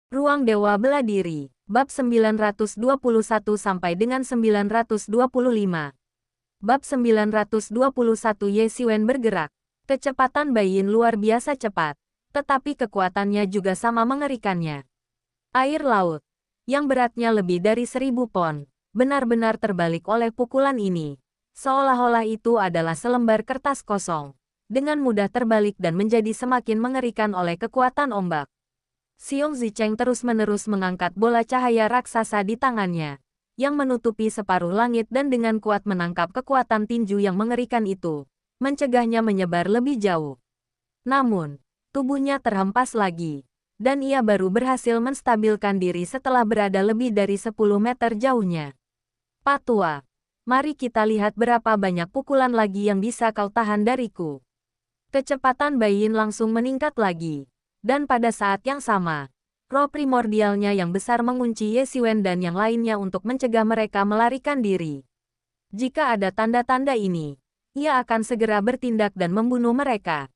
Ruang Dewa Bela Diri, bab 921 sampai dengan 925. Bab 921 Ye Xiwen bergerak. Kecepatan Baiyin luar biasa cepat, tetapi kekuatannya juga sama mengerikannya. Air laut, yang beratnya lebih dari 1000 pon, benar-benar terbalik oleh pukulan ini. Seolah-olah itu adalah selembar kertas kosong, dengan mudah terbalik dan menjadi semakin mengerikan oleh kekuatan ombak. Xiong Zicheng terus-menerus mengangkat bola cahaya raksasa di tangannya, yang menutupi separuh langit dan dengan kuat menangkap kekuatan tinju yang mengerikan itu, mencegahnya menyebar lebih jauh. Namun, tubuhnya terhempas lagi, dan ia baru berhasil menstabilkan diri setelah berada lebih dari 10 meter jauhnya. Patua, mari kita lihat berapa banyak pukulan lagi yang bisa kau tahan dariku. Kecepatan Baiyin langsung meningkat lagi. Dan pada saat yang sama, roh primordialnya yang besar mengunci Ye Xiwen dan yang lainnya untuk mencegah mereka melarikan diri. Jika ada tanda-tanda ini, ia akan segera bertindak dan membunuh mereka.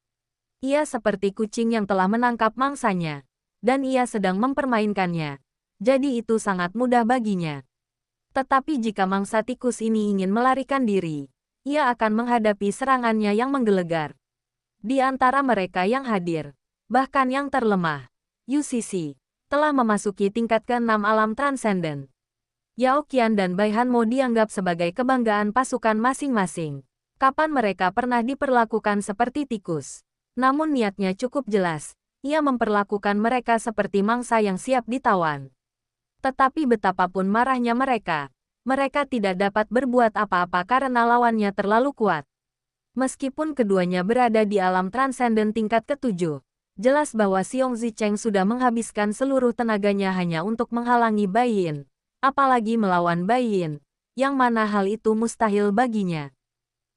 Ia seperti kucing yang telah menangkap mangsanya, dan ia sedang mempermainkannya. Jadi itu sangat mudah baginya. Tetapi jika mangsa tikus ini ingin melarikan diri, ia akan menghadapi serangannya yang menggelegar. Di antara mereka yang hadir, bahkan yang terlemah, UCC, telah memasuki tingkat ke-6 alam transenden. Yao Qian dan Bai Hanmo dianggap sebagai kebanggaan pasukan masing-masing. Kapan mereka pernah diperlakukan seperti tikus? Namun niatnya cukup jelas, ia memperlakukan mereka seperti mangsa yang siap ditawan. Tetapi betapapun marahnya mereka tidak dapat berbuat apa-apa karena lawannya terlalu kuat. Meskipun keduanya berada di alam transenden tingkat ke-7, jelas bahwa Xiong Zicheng sudah menghabiskan seluruh tenaganya hanya untuk menghalangi Baiyin, apalagi melawan Baiyin, yang mana hal itu mustahil baginya.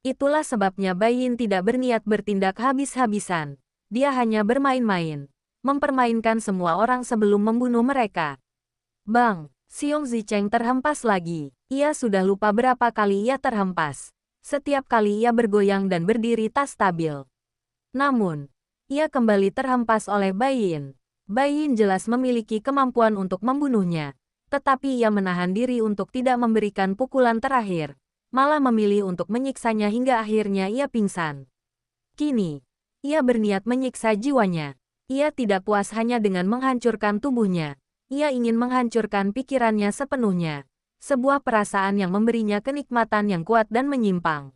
Itulah sebabnya Baiyin tidak berniat bertindak habis-habisan. Dia hanya bermain-main, mempermainkan semua orang sebelum membunuh mereka. Bang, Xiong Zicheng terhempas lagi. Ia sudah lupa berapa kali ia terhempas. Setiap kali ia bergoyang dan berdiri tak stabil. Namun, ia kembali terhempas oleh Baiyin. Baiyin jelas memiliki kemampuan untuk membunuhnya, tetapi ia menahan diri untuk tidak memberikan pukulan terakhir, malah memilih untuk menyiksanya hingga akhirnya ia pingsan. Kini, ia berniat menyiksa jiwanya. Ia tidak puas hanya dengan menghancurkan tubuhnya. Ia ingin menghancurkan pikirannya sepenuhnya. Sebuah perasaan yang memberinya kenikmatan yang kuat dan menyimpang.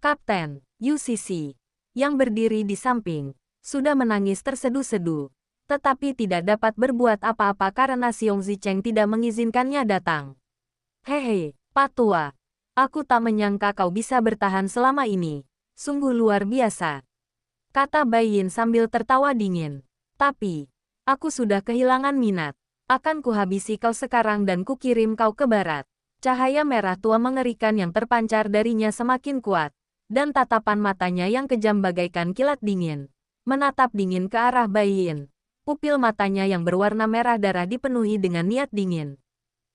Kapten, UCC, yang berdiri di samping, sudah menangis terseduh-seduh, tetapi tidak dapat berbuat apa-apa karena Xiong Zicheng tidak mengizinkannya datang. Hehe, Patua, aku tak menyangka kau bisa bertahan selama ini. Sungguh luar biasa, kata Baiyin sambil tertawa dingin. Tapi, aku sudah kehilangan minat. Akan kuhabisi kau sekarang dan kukirim kau ke barat. Cahaya merah tua mengerikan yang terpancar darinya semakin kuat, dan tatapan matanya yang kejam bagaikan kilat dingin menatap dingin ke arah Baiyin. Pupil matanya yang berwarna merah darah dipenuhi dengan niat dingin.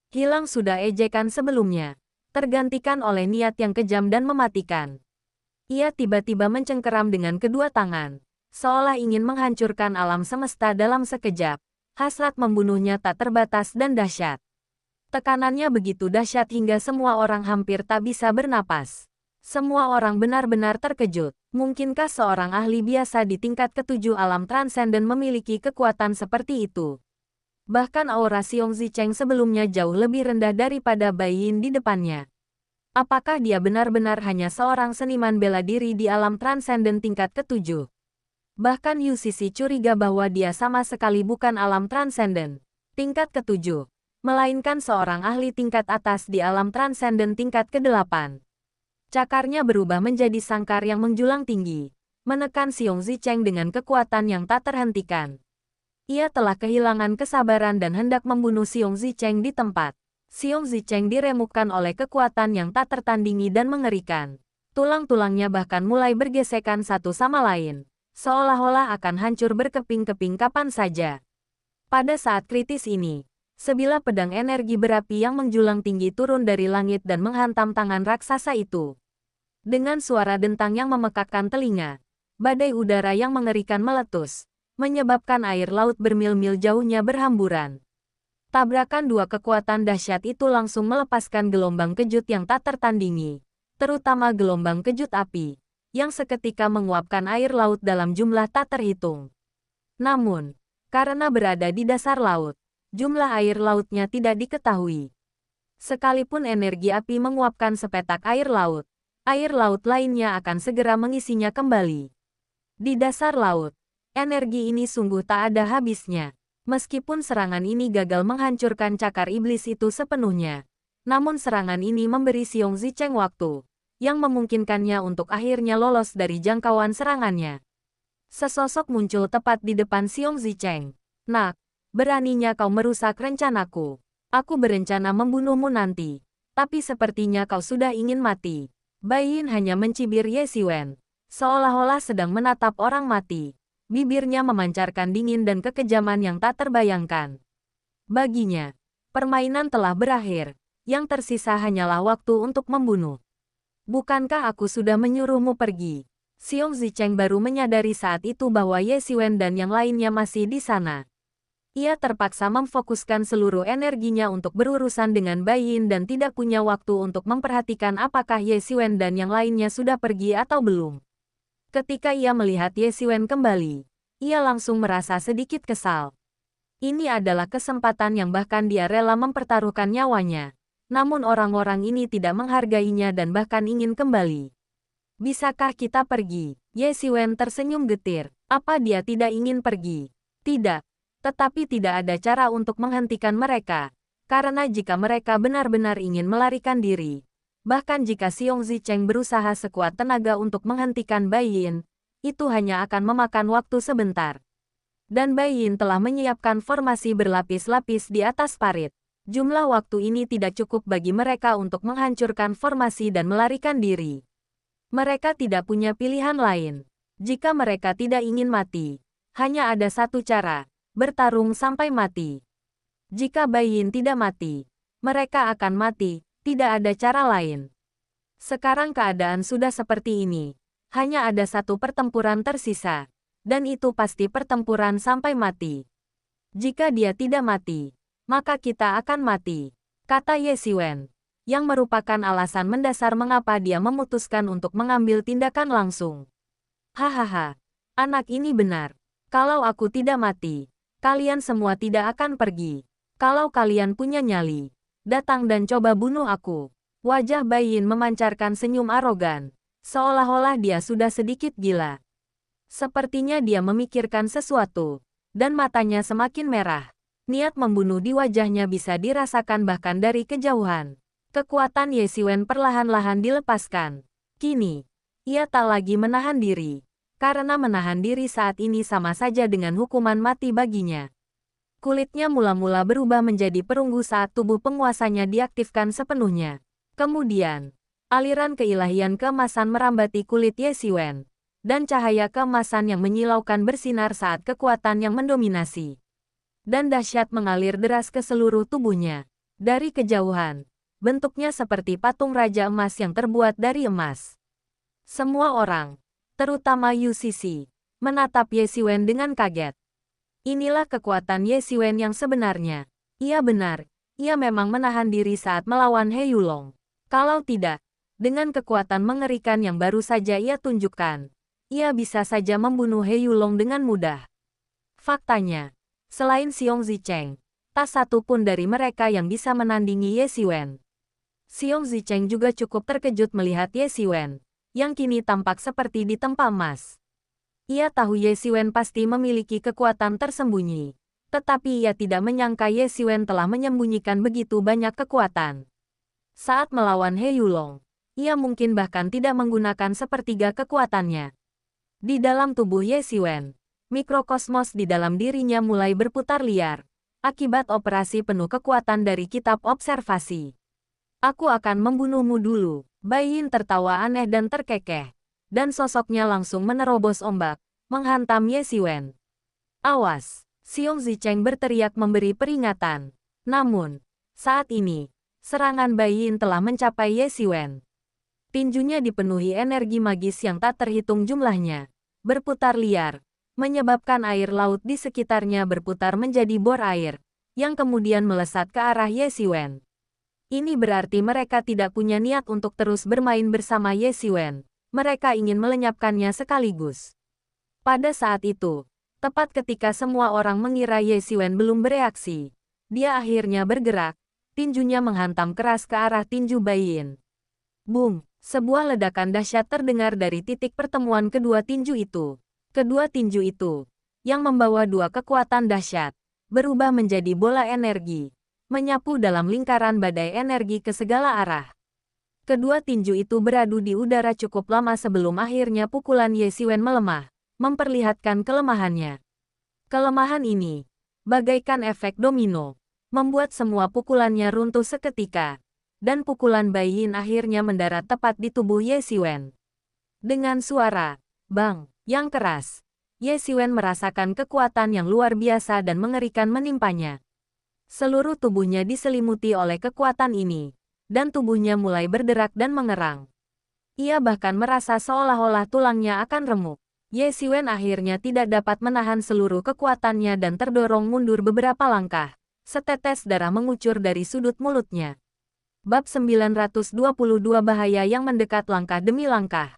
Hilang sudah ejekan sebelumnya, tergantikan oleh niat yang kejam dan mematikan. Ia tiba-tiba mencengkeram dengan kedua tangan, seolah ingin menghancurkan alam semesta dalam sekejap. Hasrat membunuhnya tak terbatas dan dahsyat. Tekanannya begitu dahsyat hingga semua orang hampir tak bisa bernapas. Semua orang benar-benar terkejut. Mungkinkah seorang ahli biasa di tingkat ke-7 alam transenden memiliki kekuatan seperti itu? Bahkan aura Xiong Zicheng sebelumnya jauh lebih rendah daripada Baiyin di depannya. Apakah dia benar-benar hanya seorang seniman bela diri di alam transenden tingkat ke-7? Bahkan UCC curiga bahwa dia sama sekali bukan alam transenden tingkat ke-7, melainkan seorang ahli tingkat atas di alam transenden tingkat ke-8. Cakarnya berubah menjadi sangkar yang menjulang tinggi, menekan Xiong Zicheng dengan kekuatan yang tak terhentikan. Ia telah kehilangan kesabaran dan hendak membunuh Xiong Zicheng di tempat. Xiong Zicheng diremukkan oleh kekuatan yang tak tertandingi dan mengerikan. Tulang-tulangnya bahkan mulai bergesekan satu sama lain, seolah-olah akan hancur berkeping-keping kapan saja. Pada saat kritis ini, sebilah pedang energi berapi yang menjulang tinggi turun dari langit dan menghantam tangan raksasa itu. Dengan suara dentang yang memekakkan telinga, badai udara yang mengerikan meletus, menyebabkan air laut bermil-mil jauhnya berhamburan. Tabrakan dua kekuatan dahsyat itu langsung melepaskan gelombang kejut yang tak tertandingi, terutama gelombang kejut api, yang seketika menguapkan air laut dalam jumlah tak terhitung. Namun, karena berada di dasar laut, jumlah air lautnya tidak diketahui. Sekalipun energi api menguapkan sepetak air laut lainnya akan segera mengisinya kembali. Di dasar laut, energi ini sungguh tak ada habisnya. Meskipun serangan ini gagal menghancurkan cakar iblis itu sepenuhnya, namun serangan ini memberi Xiong Zicheng waktu, yang memungkinkannya untuk akhirnya lolos dari jangkauan serangannya. Sesosok muncul tepat di depan Xiong Zicheng. Nak, beraninya kau merusak rencanaku. Aku berencana membunuhmu nanti, tapi sepertinya kau sudah ingin mati. Bai Yin hanya mencibir Ye Xiwen, seolah-olah sedang menatap orang mati. Bibirnya memancarkan dingin dan kekejaman yang tak terbayangkan. Baginya, permainan telah berakhir, yang tersisa hanyalah waktu untuk membunuh. Bukankah aku sudah menyuruhmu pergi? Xiong Zicheng baru menyadari saat itu bahwa Ye Xiwen dan yang lainnya masih di sana. Ia terpaksa memfokuskan seluruh energinya untuk berurusan dengan Bai Yin dan tidak punya waktu untuk memperhatikan apakah Ye Xiwen dan yang lainnya sudah pergi atau belum. Ketika ia melihat Ye Xiwen kembali, ia langsung merasa sedikit kesal. Ini adalah kesempatan yang bahkan dia rela mempertaruhkan nyawanya. Namun orang-orang ini tidak menghargainya dan bahkan ingin kembali. Bisakah kita pergi? Ye Xiwen tersenyum getir. Apa dia tidak ingin pergi? Tidak. Tetapi tidak ada cara untuk menghentikan mereka. Karena jika mereka benar-benar ingin melarikan diri, bahkan jika Xiong Zicheng berusaha sekuat tenaga untuk menghentikan Bai Yin, itu hanya akan memakan waktu sebentar. Dan Bai Yin telah menyiapkan formasi berlapis-lapis di atas parit. Jumlah waktu ini tidak cukup bagi mereka untuk menghancurkan formasi dan melarikan diri. Mereka tidak punya pilihan lain. Jika mereka tidak ingin mati, hanya ada satu cara, bertarung sampai mati. Jika Bai Yin tidak mati, mereka akan mati. Tidak ada cara lain. Sekarang keadaan sudah seperti ini. Hanya ada satu pertempuran tersisa. Dan itu pasti pertempuran sampai mati. Jika dia tidak mati, maka kita akan mati, kata Ye Xiwen, yang merupakan alasan mendasar mengapa dia memutuskan untuk mengambil tindakan langsung. Hahaha, anak ini benar. Kalau aku tidak mati, kalian semua tidak akan pergi. Kalau kalian punya nyali, datang dan coba bunuh aku. Wajah Bai Yin memancarkan senyum arogan, seolah-olah dia sudah sedikit gila. Sepertinya dia memikirkan sesuatu, dan matanya semakin merah. Niat membunuh di wajahnya bisa dirasakan bahkan dari kejauhan. Kekuatan Ye Xiwen perlahan-lahan dilepaskan. Kini, ia tak lagi menahan diri, karena menahan diri saat ini sama saja dengan hukuman mati baginya. Kulitnya mula-mula berubah menjadi perunggu saat tubuh penguasanya diaktifkan sepenuhnya. Kemudian, aliran keilahian keemasan merambati kulit Ye Xiwen, dan cahaya keemasan yang menyilaukan bersinar saat kekuatan yang mendominasi. Dan dahsyat mengalir deras ke seluruh tubuhnya. Dari kejauhan, bentuknya seperti patung Raja Emas yang terbuat dari emas. Semua orang, terutama Yu Sisi, menatap Ye Xiwen dengan kaget. Inilah kekuatan Ye Xiwen yang sebenarnya. Ia benar, ia memang menahan diri saat melawan He Yulong. Kalau tidak, dengan kekuatan mengerikan yang baru saja ia tunjukkan, ia bisa saja membunuh He Yulong dengan mudah. Faktanya, selain Xiong Zicheng, tak satu pun dari mereka yang bisa menandingi Ye Xiwen. Xiong Zicheng juga cukup terkejut melihat Ye Xiwen, yang kini tampak seperti ditempa emas. Ia tahu Ye Xiwen pasti memiliki kekuatan tersembunyi, tetapi ia tidak menyangka Ye Xiwen telah menyembunyikan begitu banyak kekuatan. Saat melawan He Yulong, ia mungkin bahkan tidak menggunakan sepertiga kekuatannya. Di dalam tubuh Ye Xiwen, mikrokosmos di dalam dirinya mulai berputar liar, akibat operasi penuh kekuatan dari kitab observasi. Aku akan membunuhmu dulu. Bai Yin tertawa aneh dan terkekeh, dan sosoknya langsung menerobos ombak, menghantam Ye Xiwen. Awas! Xiong Zicheng berteriak memberi peringatan. Namun, saat ini, serangan Bai Yin telah mencapai Ye Xiwen. Tinjunya dipenuhi energi magis yang tak terhitung jumlahnya, berputar liar, menyebabkan air laut di sekitarnya berputar menjadi bor air, yang kemudian melesat ke arah Ye Xiwen. Ini berarti mereka tidak punya niat untuk terus bermain bersama Ye Xiwen. Mereka ingin melenyapkannya sekaligus. Pada saat itu, tepat ketika semua orang mengira Ye Xiwen belum bereaksi, dia akhirnya bergerak, tinjunya menghantam keras ke arah tinju Bai Yin. Boom! Sebuah ledakan dahsyat terdengar dari titik pertemuan kedua tinju itu. Kedua tinju itu, yang membawa dua kekuatan dahsyat, berubah menjadi bola energi, menyapu dalam lingkaran badai energi ke segala arah. Kedua tinju itu beradu di udara cukup lama sebelum akhirnya pukulan Ye Xiwen melemah, memperlihatkan kelemahannya. Kelemahan ini, bagaikan efek domino, membuat semua pukulannya runtuh seketika, dan pukulan Bai Yin akhirnya mendarat tepat di tubuh Ye Xiwen. Dengan suara bang yang keras, Ye Xiwen merasakan kekuatan yang luar biasa dan mengerikan menimpanya. Seluruh tubuhnya diselimuti oleh kekuatan ini, dan tubuhnya mulai berderak dan mengerang. Ia bahkan merasa seolah-olah tulangnya akan remuk. Ye Xiwen akhirnya tidak dapat menahan seluruh kekuatannya dan terdorong mundur beberapa langkah. Setetes darah mengucur dari sudut mulutnya. Bab 922 Bahaya yang mendekat langkah demi langkah.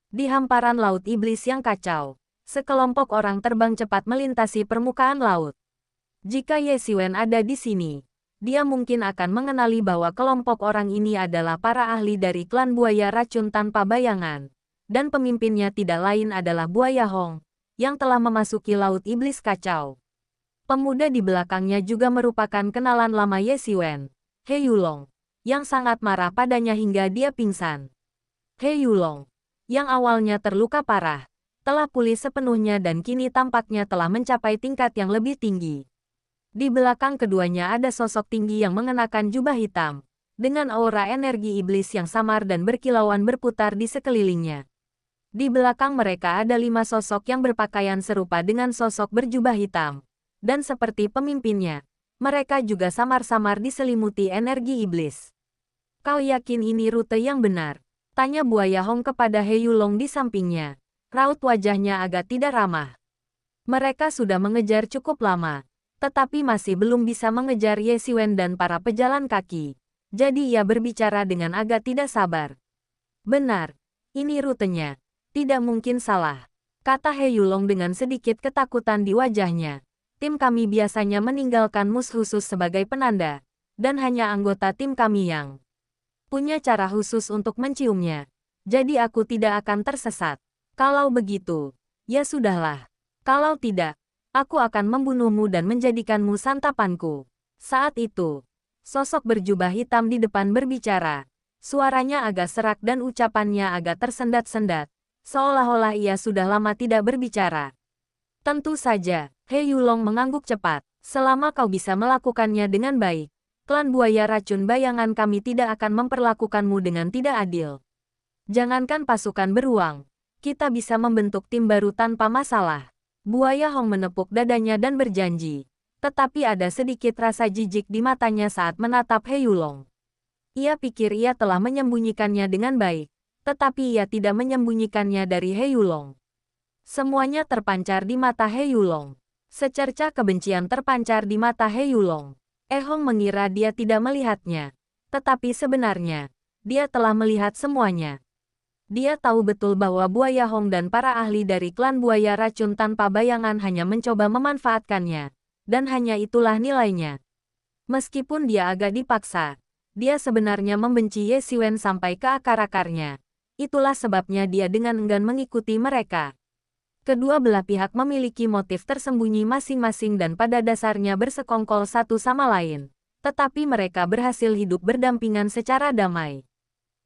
Di hamparan laut iblis yang kacau, sekelompok orang terbang cepat melintasi permukaan laut. Jika Ye Xiwen ada di sini, dia mungkin akan mengenali bahwa kelompok orang ini adalah para ahli dari klan buaya racun tanpa bayangan, dan pemimpinnya tidak lain adalah Buaya Hong, yang telah memasuki laut iblis kacau. Pemuda di belakangnya juga merupakan kenalan lama Ye Xiwen, He Yulong, yang sangat marah padanya hingga dia pingsan. He Yulong, yang awalnya terluka parah, telah pulih sepenuhnya dan kini tampaknya telah mencapai tingkat yang lebih tinggi. Di belakang keduanya ada sosok tinggi yang mengenakan jubah hitam, dengan aura energi iblis yang samar dan berkilauan berputar di sekelilingnya. Di belakang mereka ada 5 sosok yang berpakaian serupa dengan sosok berjubah hitam, dan seperti pemimpinnya, mereka juga samar-samar diselimuti energi iblis. Kau yakin ini rute yang benar? Tanya Buaya Hong kepada He Yulong di sampingnya. Raut wajahnya agak tidak ramah. Mereka sudah mengejar cukup lama, tetapi masih belum bisa mengejar Ye Xiwen dan para pejalan kaki. Jadi ia berbicara dengan agak tidak sabar. Benar, ini rutenya. Tidak mungkin salah, kata He Yulong dengan sedikit ketakutan di wajahnya. Tim kami biasanya meninggalkan mus khusus sebagai penanda, dan hanya anggota tim kami yang punya cara khusus untuk menciumnya. Jadi aku tidak akan tersesat. Kalau begitu, ya sudahlah. Kalau tidak, aku akan membunuhmu dan menjadikanmu santapanku. Saat itu, sosok berjubah hitam di depan berbicara. Suaranya agak serak dan ucapannya agak tersendat-sendat, seolah-olah ia sudah lama tidak berbicara. Tentu saja, He Yulong mengangguk cepat. Selama kau bisa melakukannya dengan baik, klan buaya racun bayangan kami tidak akan memperlakukanmu dengan tidak adil. Jangankan pasukan beruang, kita bisa membentuk tim baru tanpa masalah. Buaya Hong menepuk dadanya dan berjanji. Tetapi ada sedikit rasa jijik di matanya saat menatap He Yulong. Ia pikir ia telah menyembunyikannya dengan baik, tetapi ia tidak menyembunyikannya dari He Yulong. Semuanya terpancar di mata He Yulong. Secercah kebencian terpancar di mata He Yulong. Hong mengira dia tidak melihatnya, tetapi sebenarnya, dia telah melihat semuanya. Dia tahu betul bahwa Buaya Hong dan para ahli dari klan buaya racun tanpa bayangan hanya mencoba memanfaatkannya, dan hanya itulah nilainya. Meskipun dia agak dipaksa, dia sebenarnya membenci Ye Xiwen sampai ke akar-akarnya. Itulah sebabnya dia dengan enggan mengikuti mereka. Kedua belah pihak memiliki motif tersembunyi masing-masing dan pada dasarnya bersekongkol satu sama lain. Tetapi mereka berhasil hidup berdampingan secara damai.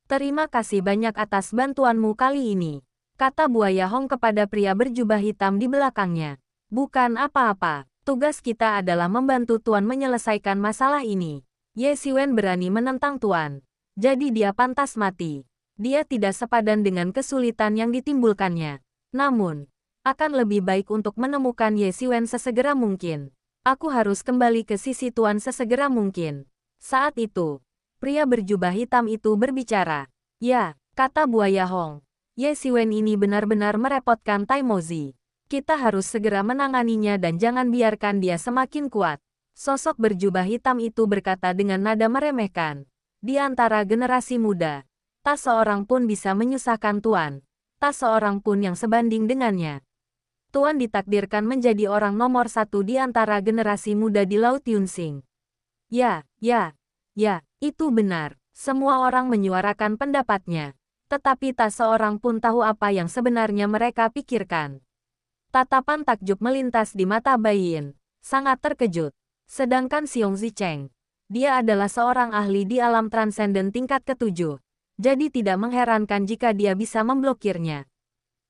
Terima kasih banyak atas bantuanmu kali ini, kata Buaya Hong kepada pria berjubah hitam di belakangnya. Bukan apa-apa, tugas kita adalah membantu Tuan menyelesaikan masalah ini. Ye Xiwen berani menentang Tuan, jadi dia pantas mati. Dia tidak sepadan dengan kesulitan yang ditimbulkannya. Namun, akan lebih baik untuk menemukan Ye Xiwen sesegera mungkin. Aku harus kembali ke sisi Tuan sesegera mungkin. Saat itu, pria berjubah hitam itu berbicara. Ya, kata Buaya Hong. Ye Xiwen ini benar-benar merepotkan Tai Mozi. Kita harus segera menanganinya dan jangan biarkan dia semakin kuat. Sosok berjubah hitam itu berkata dengan nada meremehkan. Di antara generasi muda, tak seorang pun bisa menyusahkan Tuan. Tak seorang pun yang sebanding dengannya. Tuan ditakdirkan menjadi orang nomor satu di antara generasi muda di Laut Yunsing. Ya, itu benar. Semua orang menyuarakan pendapatnya. Tetapi tak seorang pun tahu apa yang sebenarnya mereka pikirkan. Tatapan takjub melintas di mata Bai Yin, sangat terkejut. Sedangkan Xiong Zicheng, dia adalah seorang ahli di alam transenden tingkat ketujuh. Jadi tidak mengherankan jika dia bisa memblokirnya.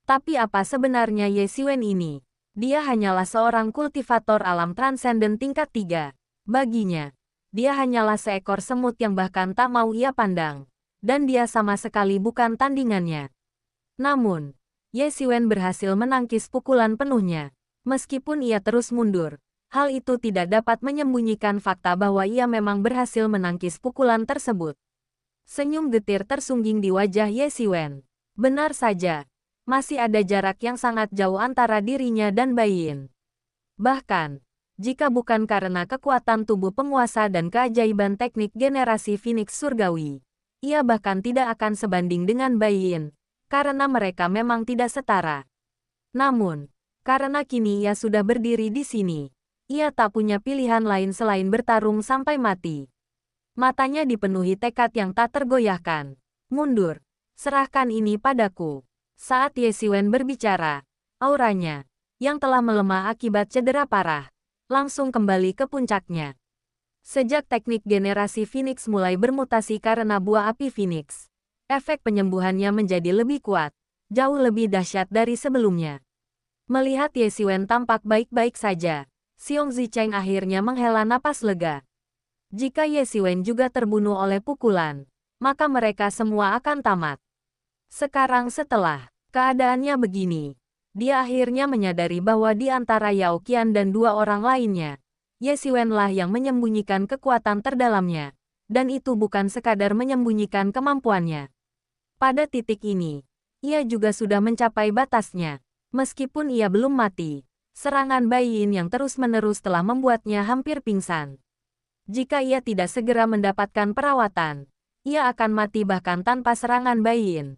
Tapi apa sebenarnya Ye Xiwen ini? Dia hanyalah seorang kultivator alam transenden tingkat 3. Baginya, dia hanyalah seekor semut yang bahkan tak mau ia pandang. Dan dia sama sekali bukan tandingannya. Namun, Ye Xiwen berhasil menangkis pukulan penuhnya. Meskipun ia terus mundur, hal itu tidak dapat menyembunyikan fakta bahwa ia memang berhasil menangkis pukulan tersebut. Senyum getir tersungging di wajah Ye Xiwen. Benar saja. Masih ada jarak yang sangat jauh antara dirinya dan Bai Yin. Bahkan, jika bukan karena kekuatan tubuh penguasa dan keajaiban teknik generasi Phoenix Surgawi, ia bahkan tidak akan sebanding dengan Bai Yin, karena mereka memang tidak setara. Namun, karena kini ia sudah berdiri di sini, ia tak punya pilihan lain selain bertarung sampai mati. Matanya dipenuhi tekad yang tak tergoyahkan. Mundur, serahkan ini padaku. Saat Ye Xiwen berbicara, auranya, yang telah melemah akibat cedera parah, langsung kembali ke puncaknya. Sejak teknik generasi Phoenix mulai bermutasi karena buah api Phoenix, efek penyembuhannya menjadi lebih kuat, jauh lebih dahsyat dari sebelumnya. Melihat Ye Xiwen tampak baik-baik saja, Xiong Zicheng akhirnya menghela napas lega. Jika Ye Xiwen juga terbunuh oleh pukulan, maka mereka semua akan tamat. Sekarang setelah keadaannya begini, dia akhirnya menyadari bahwa di antara Yao Qian dan dua orang lainnya, Ye Xiwen lah yang menyembunyikan kekuatan terdalamnya, dan itu bukan sekadar menyembunyikan kemampuannya. Pada titik ini, ia juga sudah mencapai batasnya. Meskipun ia belum mati, serangan Bai Yin yang terus-menerus telah membuatnya hampir pingsan. Jika ia tidak segera mendapatkan perawatan, ia akan mati bahkan tanpa serangan Bai Yin.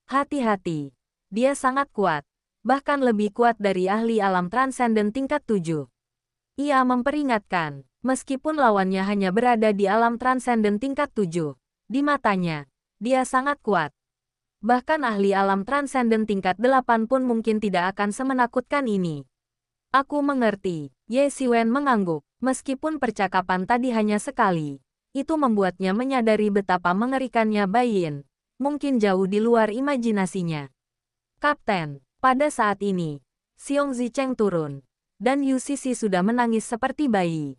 Hati-hati, dia sangat kuat, bahkan lebih kuat dari ahli alam transenden tingkat 7. Ia memperingatkan, meskipun lawannya hanya berada di alam transenden tingkat 7, di matanya, dia sangat kuat. Bahkan ahli alam transenden tingkat 8 pun mungkin tidak akan semenakutkan ini. Aku mengerti, Ye Xiwen mengangguk, meskipun percakapan tadi hanya sekali. Itu membuatnya menyadari betapa mengerikannya Bai Yin. Mungkin jauh di luar imajinasinya. Kapten, pada saat ini, Xiong Zicheng turun, dan Yu Sisi sudah menangis seperti bayi.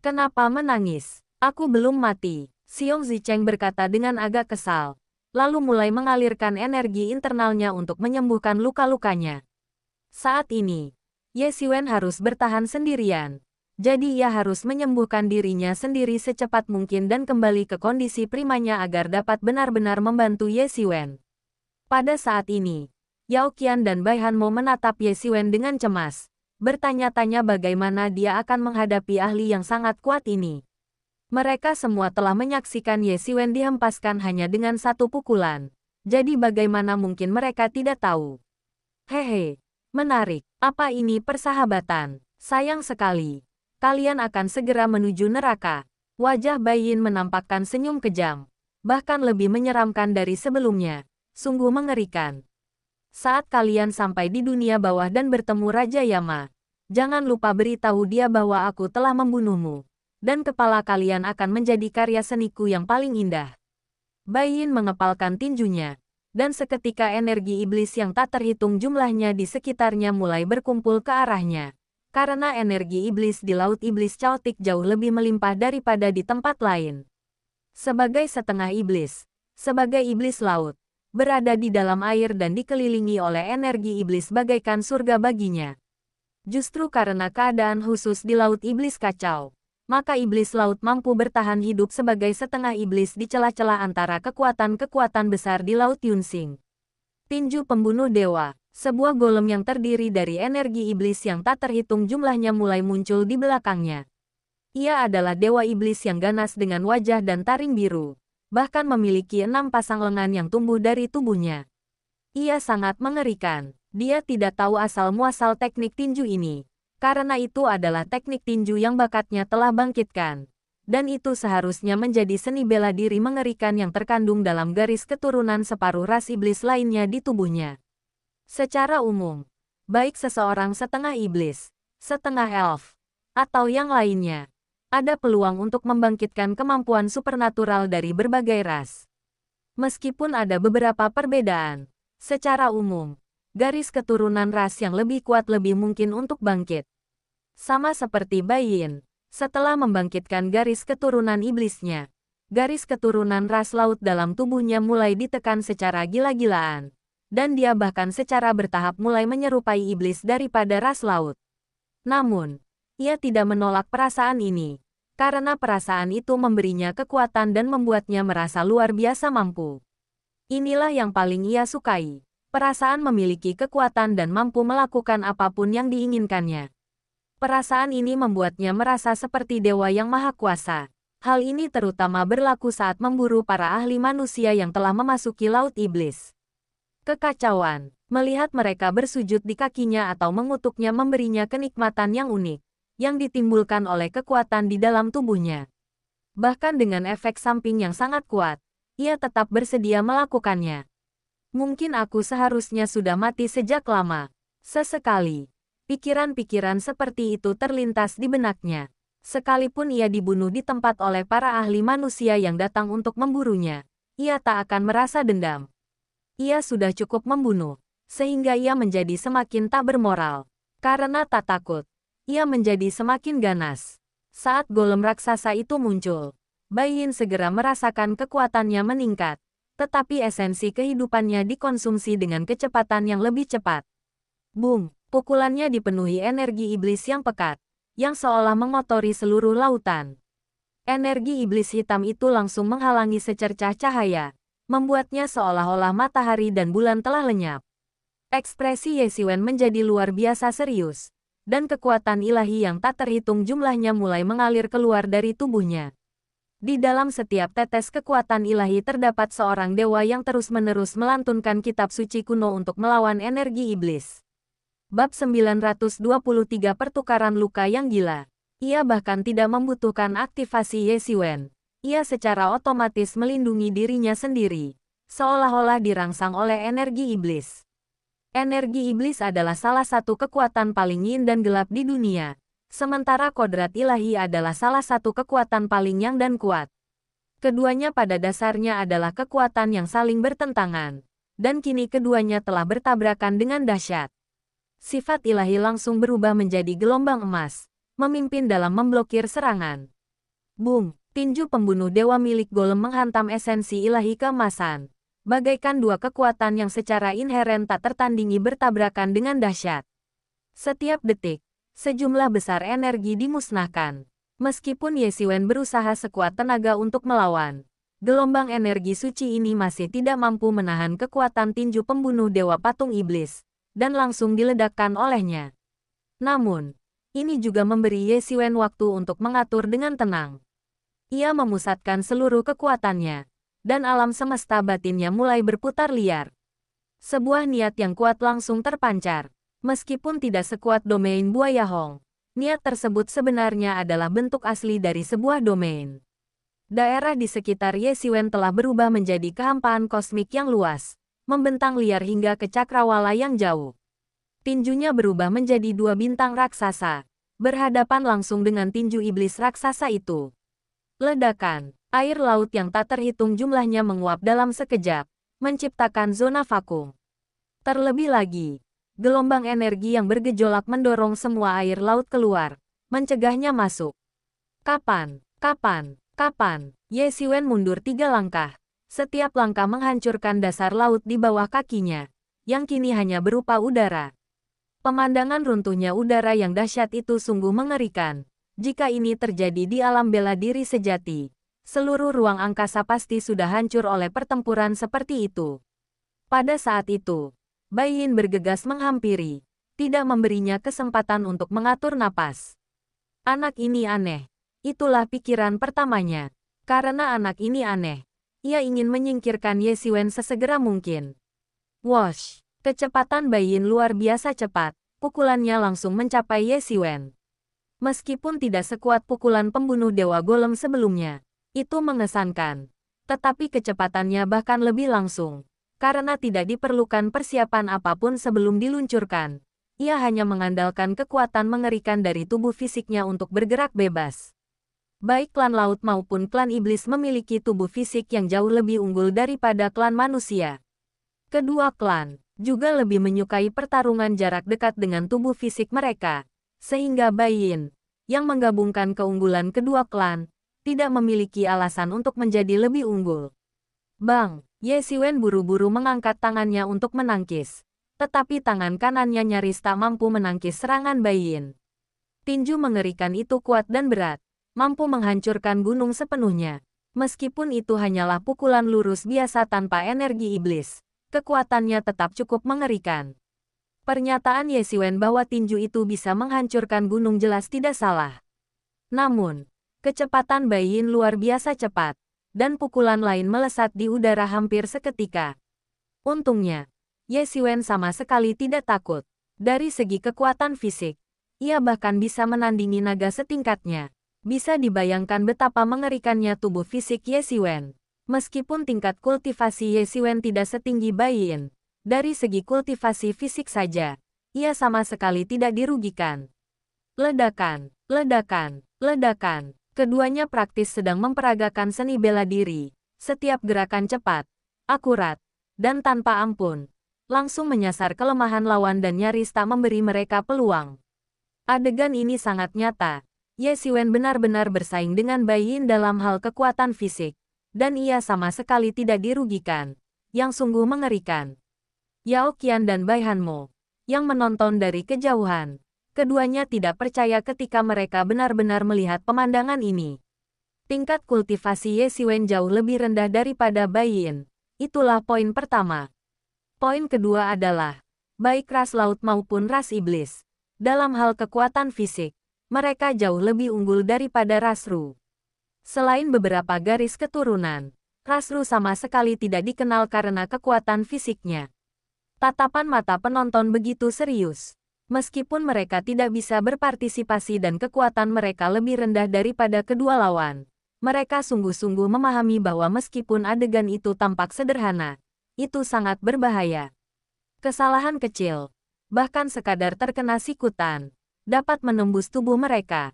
Kenapa menangis? Aku belum mati, Xiong Zicheng berkata dengan agak kesal, lalu mulai mengalirkan energi internalnya untuk menyembuhkan luka-lukanya. Saat ini, Ye Xiwen harus bertahan sendirian. Jadi ia harus menyembuhkan dirinya sendiri secepat mungkin dan kembali ke kondisi primanya agar dapat benar-benar membantu Ye Xiwen. Pada saat ini, Yao Qian dan Bai Hanmo menatap Ye Xiwen dengan cemas, bertanya-tanya bagaimana dia akan menghadapi ahli yang sangat kuat ini. Mereka semua telah menyaksikan Ye Xiwen dihempaskan hanya dengan satu pukulan, jadi bagaimana mungkin mereka tidak tahu. Hehe, menarik, apa ini persahabatan? Sayang sekali. Kalian akan segera menuju neraka. Wajah Bai Yin menampakkan senyum kejam. Bahkan lebih menyeramkan dari sebelumnya. Sungguh mengerikan. Saat kalian sampai di dunia bawah dan bertemu Raja Yama, jangan lupa beritahu dia bahwa aku telah membunuhmu. Dan kepala kalian akan menjadi karya seniku yang paling indah. Bai Yin mengepalkan tinjunya. Dan seketika energi iblis yang tak terhitung jumlahnya di sekitarnya mulai berkumpul ke arahnya. Karena energi iblis di Laut Iblis Chaotic jauh lebih melimpah daripada di tempat lain. Sebagai setengah iblis, sebagai iblis laut, berada di dalam air dan dikelilingi oleh energi iblis bagaikan surga baginya. Justru karena keadaan khusus di Laut Iblis kacau, maka iblis laut mampu bertahan hidup sebagai setengah iblis di celah-celah antara kekuatan-kekuatan besar di Laut Yunsing. Tinju pembunuh dewa, Sebuah golem yang terdiri dari energi iblis yang tak terhitung jumlahnya mulai muncul di belakangnya. Ia adalah dewa iblis yang ganas dengan wajah dan taring biru, bahkan memiliki 6 pasang lengan yang tumbuh dari tubuhnya. Ia sangat mengerikan. Dia tidak tahu asal-muasal teknik tinju ini, karena itu adalah teknik tinju yang bakatnya telah bangkitkan. Dan itu seharusnya menjadi seni bela diri mengerikan yang terkandung dalam garis keturunan separuh ras iblis lainnya di tubuhnya. Secara umum, baik seseorang setengah iblis, setengah elf, atau yang lainnya, ada peluang untuk membangkitkan kemampuan supernatural dari berbagai ras. Meskipun ada beberapa perbedaan, secara umum, garis keturunan ras yang lebih kuat lebih mungkin untuk bangkit. Sama seperti Baiyin, setelah membangkitkan garis keturunan iblisnya, garis keturunan ras laut dalam tubuhnya mulai ditekan secara gila-gilaan. Dan dia bahkan secara bertahap mulai menyerupai iblis daripada ras laut. Namun, ia tidak menolak perasaan ini, karena perasaan itu memberinya kekuatan dan membuatnya merasa luar biasa mampu. Inilah yang paling ia sukai, perasaan memiliki kekuatan dan mampu melakukan apapun yang diinginkannya. Perasaan ini membuatnya merasa seperti dewa yang maha kuasa. Hal ini terutama berlaku saat memburu para ahli manusia yang telah memasuki laut iblis. Kekacauan, melihat mereka bersujud di kakinya atau mengutuknya memberinya kenikmatan yang unik, yang ditimbulkan oleh kekuatan di dalam tubuhnya. Bahkan dengan efek samping yang sangat kuat, ia tetap bersedia melakukannya. Mungkin aku seharusnya sudah mati sejak lama. Sesekali, pikiran-pikiran seperti itu terlintas di benaknya. Sekalipun ia dibunuh di tempat oleh para ahli manusia yang datang untuk memburunya, ia tak akan merasa dendam. Ia sudah cukup membunuh, sehingga ia menjadi semakin tak bermoral. Karena tak takut, ia menjadi semakin ganas. Saat golem raksasa itu muncul, Baiyin segera merasakan kekuatannya meningkat, tetapi esensi kehidupannya dikonsumsi dengan kecepatan yang lebih cepat. Boom! Pukulannya dipenuhi energi iblis yang pekat, yang seolah mengotori seluruh lautan. Energi iblis hitam itu langsung menghalangi secercah cahaya, membuatnya seolah-olah matahari dan bulan telah lenyap. Ekspresi Ye Xiwen menjadi luar biasa serius, dan kekuatan ilahi yang tak terhitung jumlahnya mulai mengalir keluar dari tubuhnya. Di dalam setiap tetes kekuatan ilahi terdapat seorang dewa yang terus-menerus melantunkan kitab suci kuno untuk melawan energi iblis. Bab 923 Pertukaran Luka yang Gila. Ia bahkan tidak membutuhkan aktivasi Ye Xiwen. Ia secara otomatis melindungi dirinya sendiri, seolah-olah dirangsang oleh energi iblis. Energi iblis adalah salah satu kekuatan paling yin dan gelap di dunia, sementara kodrat ilahi adalah salah satu kekuatan paling yang dan kuat. Keduanya pada dasarnya adalah kekuatan yang saling bertentangan, dan kini keduanya telah bertabrakan dengan dahsyat. Sifat ilahi langsung berubah menjadi gelombang emas, memimpin dalam memblokir serangan. Boom! Tinju pembunuh dewa milik golem menghantam esensi ilahi keemasan, bagaikan dua kekuatan yang secara inheren tak tertandingi bertabrakan dengan dahsyat. Setiap detik, sejumlah besar energi dimusnahkan. Meskipun Ye Xiwen berusaha sekuat tenaga untuk melawan, gelombang energi suci ini masih tidak mampu menahan kekuatan tinju pembunuh dewa patung iblis, dan langsung diledakkan olehnya. Namun, ini juga memberi Ye Xiwen waktu untuk mengatur dengan tenang. Ia memusatkan seluruh kekuatannya, dan alam semesta batinnya mulai berputar liar. Sebuah niat yang kuat langsung terpancar, meskipun tidak sekuat domain buaya Hong. Niat tersebut sebenarnya adalah bentuk asli dari sebuah domain. Daerah di sekitar Ye Xiwen telah berubah menjadi kehampaan kosmik yang luas, membentang liar hingga ke cakrawala yang jauh. Tinjunya berubah menjadi dua bintang raksasa, berhadapan langsung dengan tinju iblis raksasa itu. Ledakan, air laut yang tak terhitung jumlahnya menguap dalam sekejap, menciptakan zona vakum. Terlebih lagi, gelombang energi yang bergejolak mendorong semua air laut keluar, mencegahnya masuk. Kapan? Ye Xiwen mundur 3 langkah. Setiap langkah menghancurkan dasar laut di bawah kakinya, yang kini hanya berupa udara. Pemandangan runtuhnya udara yang dahsyat itu sungguh mengerikan. Jika ini terjadi di alam bela diri sejati, seluruh ruang angkasa pasti sudah hancur oleh pertempuran seperti itu. Pada saat itu, Bai Yin bergegas menghampiri, tidak memberinya kesempatan untuk mengatur napas. Anak ini aneh. Itulah pikiran pertamanya. Karena anak ini aneh, ia ingin menyingkirkan Ye Xiwen sesegera mungkin. Wosh! Kecepatan Bai Yin luar biasa cepat. Pukulannya langsung mencapai Ye Xiwen. Meskipun tidak sekuat pukulan pembunuh Dewa Golem sebelumnya, itu mengesankan. Tetapi kecepatannya bahkan lebih langsung. Karena tidak diperlukan persiapan apapun sebelum diluncurkan. Ia hanya mengandalkan kekuatan mengerikan dari tubuh fisiknya untuk bergerak bebas. Baik klan laut maupun klan iblis memiliki tubuh fisik yang jauh lebih unggul daripada klan manusia. Kedua klan juga lebih menyukai pertarungan jarak dekat dengan tubuh fisik mereka. Sehingga Bai Yin, yang menggabungkan keunggulan kedua klan, tidak memiliki alasan untuk menjadi lebih unggul. Bang! Ye Xiwen buru-buru mengangkat tangannya untuk menangkis. Tetapi tangan kanannya nyaris tak mampu menangkis serangan Bai Yin. Tinju mengerikan itu kuat dan berat, mampu menghancurkan gunung sepenuhnya. Meskipun itu hanyalah pukulan lurus biasa tanpa energi iblis, kekuatannya tetap cukup mengerikan. Pernyataan Ye Xiwen bahwa tinju itu bisa menghancurkan gunung jelas tidak salah. Namun, kecepatan Bai Yin luar biasa cepat, dan pukulan lain melesat di udara hampir seketika. Untungnya, Ye Xiwen sama sekali tidak takut. Dari segi kekuatan fisik, ia bahkan bisa menandingi naga setingkatnya. Bisa dibayangkan betapa mengerikannya tubuh fisik Ye Xiwen. Meskipun tingkat kultivasi Ye Xiwen tidak setinggi Bai Yin, dari segi kultivasi fisik saja, ia sama sekali tidak dirugikan. Ledakan, ledakan, ledakan. Keduanya praktis sedang memperagakan seni bela diri. Setiap gerakan cepat, akurat, dan tanpa ampun, langsung menyasar kelemahan lawan dan nyaris tak memberi mereka peluang. Adegan ini sangat nyata. Ye Xiwen benar-benar bersaing dengan Bai Yin dalam hal kekuatan fisik, dan ia sama sekali tidak dirugikan, yang sungguh mengerikan. Yao Qian dan Bai Hanmo, yang menonton dari kejauhan, keduanya tidak percaya ketika mereka benar-benar melihat pemandangan ini. Tingkat kultivasi Ye Xiwen jauh lebih rendah daripada Bai Yin. Itulah poin pertama. Poin kedua adalah, baik ras laut maupun ras iblis, dalam hal kekuatan fisik, mereka jauh lebih unggul daripada ras Ru. Selain beberapa garis keturunan, ras Ru sama sekali tidak dikenal karena kekuatan fisiknya. Tatapan mata penonton begitu serius. Meskipun mereka tidak bisa berpartisipasi dan kekuatan mereka lebih rendah daripada kedua lawan, mereka sungguh-sungguh memahami bahwa meskipun adegan itu tampak sederhana, itu sangat berbahaya. Kesalahan kecil, bahkan sekadar terkena sikutan, dapat menembus tubuh mereka.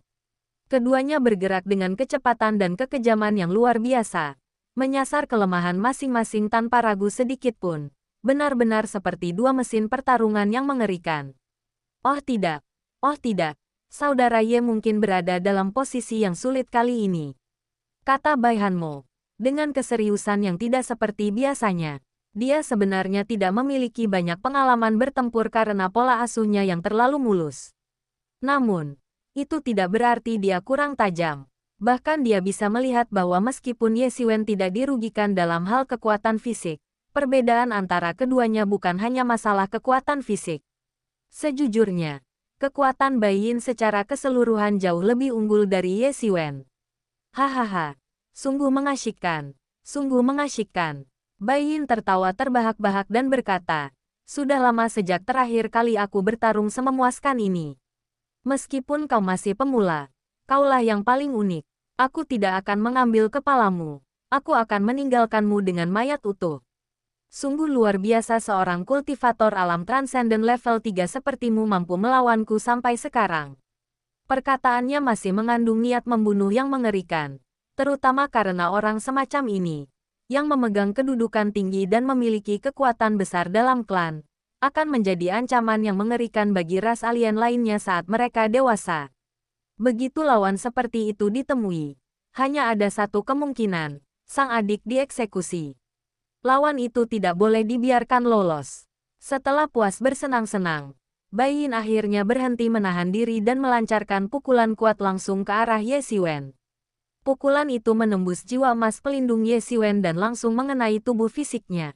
Keduanya bergerak dengan kecepatan dan kekejaman yang luar biasa, menyasar kelemahan masing-masing tanpa ragu sedikit pun, benar-benar seperti dua mesin pertarungan yang mengerikan. Oh tidak, saudara Ye mungkin berada dalam posisi yang sulit kali ini, kata Bai Hanmo, dengan keseriusan yang tidak seperti biasanya. Dia sebenarnya tidak memiliki banyak pengalaman bertempur karena pola asuhnya yang terlalu mulus. Namun, itu tidak berarti dia kurang tajam. Bahkan dia bisa melihat bahwa meskipun Ye Xiwen tidak dirugikan dalam hal kekuatan fisik, perbedaan antara keduanya bukan hanya masalah kekuatan fisik. Sejujurnya, kekuatan Bai Yin secara keseluruhan jauh lebih unggul dari Ye Xiwen. Hahaha, sungguh mengasyikkan, sungguh mengasyikkan. Bai Yin tertawa terbahak-bahak dan berkata, sudah lama sejak terakhir kali aku bertarung sememuaskan ini. Meskipun kau masih pemula, kaulah yang paling unik. Aku tidak akan mengambil kepalamu. Aku akan meninggalkanmu dengan mayat utuh. Sungguh luar biasa seorang kultivator alam transenden level 3 sepertimu mampu melawanku sampai sekarang. Perkataannya masih mengandung niat membunuh yang mengerikan, terutama karena orang semacam ini, yang memegang kedudukan tinggi dan memiliki kekuatan besar dalam klan, akan menjadi ancaman yang mengerikan bagi ras alien lainnya saat mereka dewasa. Begitu lawan seperti itu ditemui, hanya ada satu kemungkinan, sang adik dieksekusi. Lawan itu tidak boleh dibiarkan lolos. Setelah puas bersenang-senang, Bai Yin akhirnya berhenti menahan diri dan melancarkan pukulan kuat langsung ke arah Ye Xiwen. Pukulan itu menembus jiwa emas pelindung Ye Xiwen dan langsung mengenai tubuh fisiknya.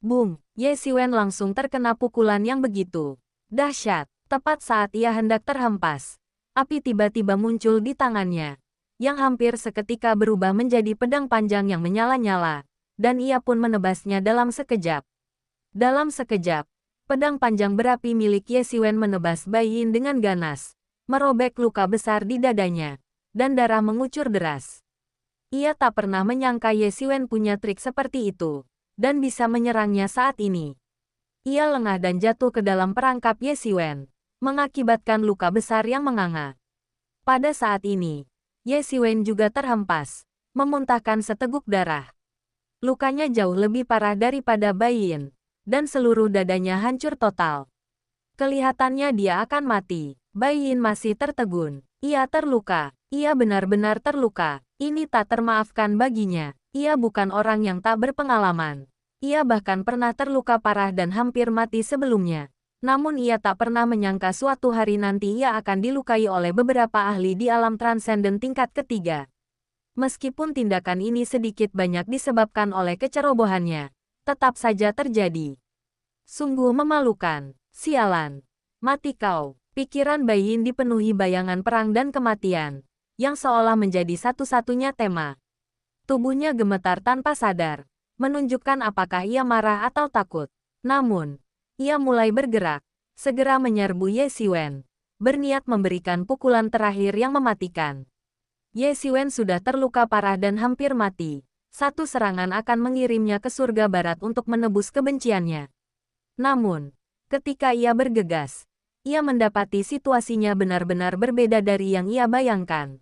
Boom! Ye Xiwen langsung terkena pukulan yang begitu dahsyat. Tepat saat ia hendak terhempas, api tiba-tiba muncul di tangannya, yang hampir seketika berubah menjadi pedang panjang yang menyala-nyala, dan ia pun menebasnya dalam sekejap. Dalam sekejap, pedang panjang berapi milik Ye Xiwen menebas Bai Yin dengan ganas, merobek luka besar di dadanya, dan darah mengucur deras. Ia tak pernah menyangka Ye Xiwen punya trik seperti itu, dan bisa menyerangnya saat ini. Ia lengah dan jatuh ke dalam perangkap Ye Xiwen, mengakibatkan luka besar yang menganga. Pada saat ini, Ye Xiwen juga terhempas, memuntahkan seteguk darah. Lukanya jauh lebih parah daripada Bai Yin, dan seluruh dadanya hancur total. Kelihatannya dia akan mati. Bai Yin masih tertegun. Ia terluka. Ia benar-benar terluka. Ini tak termaafkan baginya. Ia bukan orang yang tak berpengalaman. Ia bahkan pernah terluka parah dan hampir mati sebelumnya. Namun ia tak pernah menyangka suatu hari nanti ia akan dilukai oleh beberapa ahli di alam transenden tingkat ketiga. Meskipun tindakan ini sedikit banyak disebabkan oleh kecerobohannya, tetap saja terjadi. Sungguh memalukan. Sialan. Mati kau. Pikiran Bai Yin dipenuhi bayangan perang dan kematian, yang seolah menjadi satu-satunya tema. Tubuhnya gemetar tanpa sadar, menunjukkan apakah ia marah atau takut. Namun, ia mulai bergerak, segera menyerbu Ye Xiwen, berniat memberikan pukulan terakhir yang mematikan. Ye Xiwen sudah terluka parah dan hampir mati. Satu serangan akan mengirimnya ke surga barat untuk menebus kebenciannya. Namun, ketika ia bergegas, ia mendapati situasinya benar-benar berbeda dari yang ia bayangkan.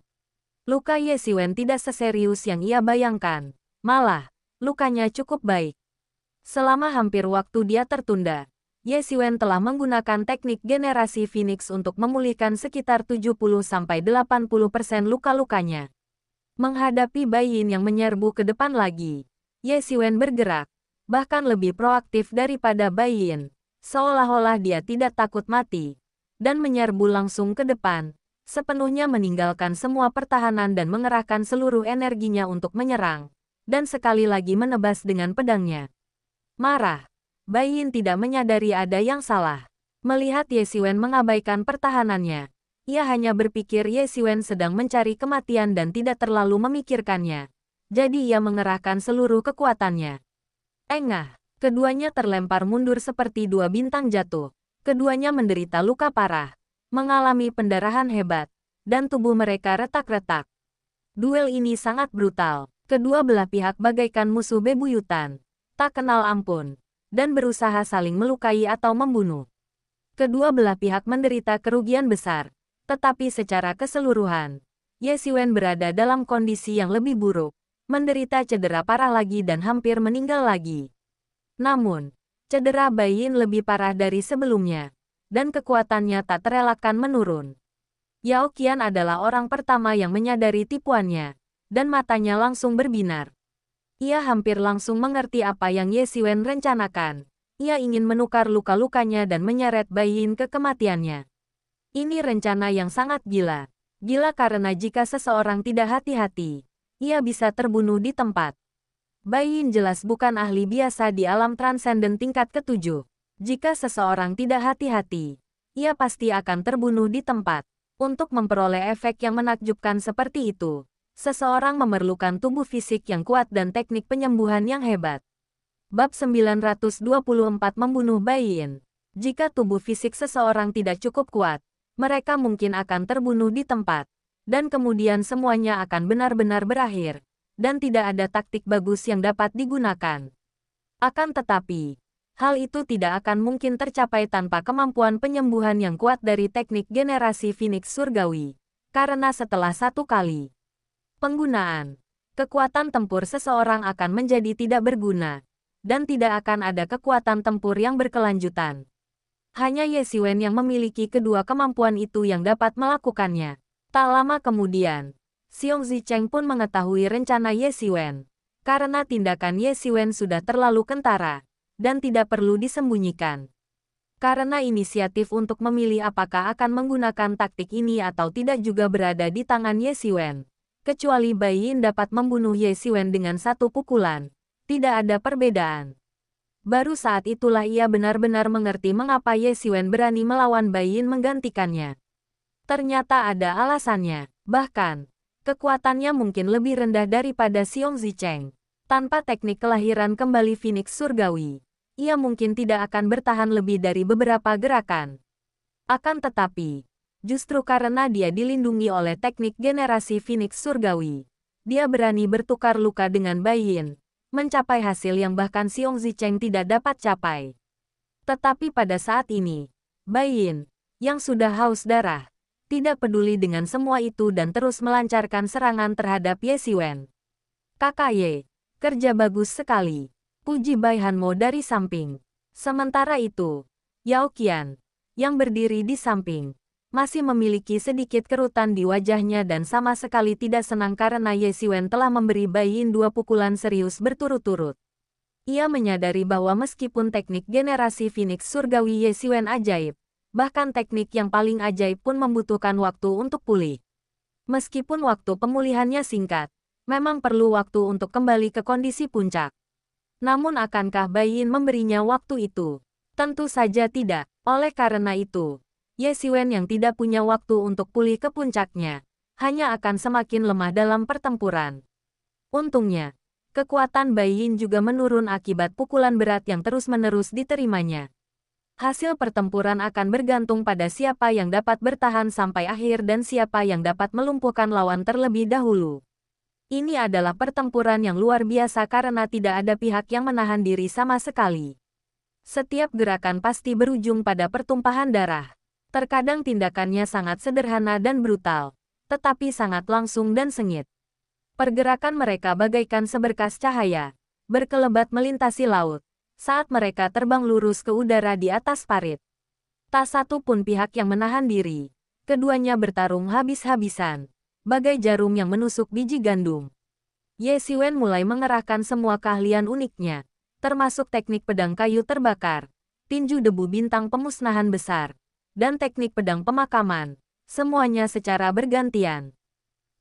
Luka Ye Xiwen tidak seserius yang ia bayangkan. Malah, lukanya cukup baik. Selama hampir waktu dia tertunda, Ye Xiwen telah menggunakan teknik generasi Phoenix untuk memulihkan sekitar 70-80% luka-lukanya. Menghadapi Bai Yin yang menyerbu ke depan lagi, Ye Xiwen bergerak, bahkan lebih proaktif daripada Bai Yin, seolah-olah dia tidak takut mati, dan menyerbu langsung ke depan, sepenuhnya meninggalkan semua pertahanan dan mengerahkan seluruh energinya untuk menyerang, dan sekali lagi menebas dengan pedangnya. Marah, Bai Yin tidak menyadari ada yang salah. Melihat Ye Xiwen mengabaikan pertahanannya, ia hanya berpikir Ye Xiwen sedang mencari kematian dan tidak terlalu memikirkannya. Jadi ia mengerahkan seluruh kekuatannya. Engah, keduanya terlempar mundur seperti dua bintang jatuh. Keduanya menderita luka parah, mengalami pendarahan hebat, dan tubuh mereka retak-retak. Duel ini sangat brutal. Kedua belah pihak bagaikan musuh bebuyutan, tak kenal ampun, dan berusaha saling melukai atau membunuh. Kedua belah pihak menderita kerugian besar, tetapi secara keseluruhan, Ye Xiwen berada dalam kondisi yang lebih buruk, menderita cedera parah lagi dan hampir meninggal lagi. Namun, cedera Bai Yin lebih parah dari sebelumnya, dan kekuatannya tak terelakkan menurun. Yao Qian adalah orang pertama yang menyadari tipuannya, dan matanya langsung berbinar. Ia hampir langsung mengerti apa yang Ye Xiwen rencanakan. Ia ingin menukar luka-lukanya dan menyeret Bai Yin ke kematiannya. Ini rencana yang sangat gila. Gila karena jika seseorang tidak hati-hati, ia bisa terbunuh di tempat. Bai Yin jelas bukan ahli biasa di alam transenden tingkat ketujuh. Jika seseorang tidak hati-hati, ia pasti akan terbunuh di tempat. Untuk memperoleh efek yang menakjubkan seperti itu, seseorang memerlukan tubuh fisik yang kuat dan teknik penyembuhan yang hebat. Bab 924 Membunuh Bai Yin. Jika tubuh fisik seseorang tidak cukup kuat, mereka mungkin akan terbunuh di tempat, dan kemudian semuanya akan benar-benar berakhir, dan tidak ada taktik bagus yang dapat digunakan. Akan tetapi, hal itu tidak akan mungkin tercapai tanpa kemampuan penyembuhan yang kuat dari teknik generasi Phoenix Surgawi, karena setelah satu kali penggunaan, kekuatan tempur seseorang akan menjadi tidak berguna, dan tidak akan ada kekuatan tempur yang berkelanjutan. Hanya Ye Xiwen yang memiliki kedua kemampuan itu yang dapat melakukannya. Tak lama kemudian, Xiong Zicheng pun mengetahui rencana Ye Xiwen, karena tindakan Ye Xiwen sudah terlalu kentara, dan tidak perlu disembunyikan. Karena inisiatif untuk memilih apakah akan menggunakan taktik ini atau tidak juga berada di tangan Ye Xiwen. Kecuali Bai Yin dapat membunuh Ye Xiwen dengan satu pukulan, tidak ada perbedaan. Baru saat itulah ia benar-benar mengerti mengapa Ye Xiwen berani melawan Bai Yin menggantikannya. Ternyata ada alasannya. Bahkan, kekuatannya mungkin lebih rendah daripada Xiong Zicheng. Tanpa teknik kelahiran kembali Phoenix Surgawi, ia mungkin tidak akan bertahan lebih dari beberapa gerakan. Akan tetapi, justru karena dia dilindungi oleh teknik generasi Phoenix Surgawi, dia berani bertukar luka dengan Bai Yin, mencapai hasil yang bahkan Xiong Zicheng tidak dapat capai. Tetapi pada saat ini, Bai Yin, yang sudah haus darah, tidak peduli dengan semua itu dan terus melancarkan serangan terhadap Ye Xiwen. "Kakak Ye, kerja bagus sekali," puji Bai Hanmo dari samping. Sementara itu, Yao Qian, yang berdiri di samping, masih memiliki sedikit kerutan di wajahnya dan sama sekali tidak senang karena Ye Xiwen telah memberi Bai Yin 2 pukulan serius berturut-turut. Ia menyadari bahwa meskipun teknik generasi Phoenix Surgawi Ye Xiwen ajaib, bahkan teknik yang paling ajaib pun membutuhkan waktu untuk pulih. Meskipun waktu pemulihannya singkat, memang perlu waktu untuk kembali ke kondisi puncak. Namun akankah Bai Yin memberinya waktu itu? Tentu saja tidak. Oleh karena itu, Ye Xiwen yang tidak punya waktu untuk pulih ke puncaknya, hanya akan semakin lemah dalam pertempuran. Untungnya, kekuatan Bai Yin juga menurun akibat pukulan berat yang terus-menerus diterimanya. Hasil pertempuran akan bergantung pada siapa yang dapat bertahan sampai akhir dan siapa yang dapat melumpuhkan lawan terlebih dahulu. Ini adalah pertempuran yang luar biasa karena tidak ada pihak yang menahan diri sama sekali. Setiap gerakan pasti berujung pada pertumpahan darah. Terkadang tindakannya sangat sederhana dan brutal, tetapi sangat langsung dan sengit. Pergerakan mereka bagaikan seberkas cahaya, berkelebat melintasi laut, saat mereka terbang lurus ke udara di atas parit. Tak satu pun pihak yang menahan diri. Keduanya bertarung habis-habisan, bagai jarum yang menusuk biji gandum. Ye Xiwen mulai mengerahkan semua keahlian uniknya, termasuk teknik pedang kayu terbakar, tinju debu bintang pemusnahan besar, dan teknik pedang pemakaman, semuanya secara bergantian.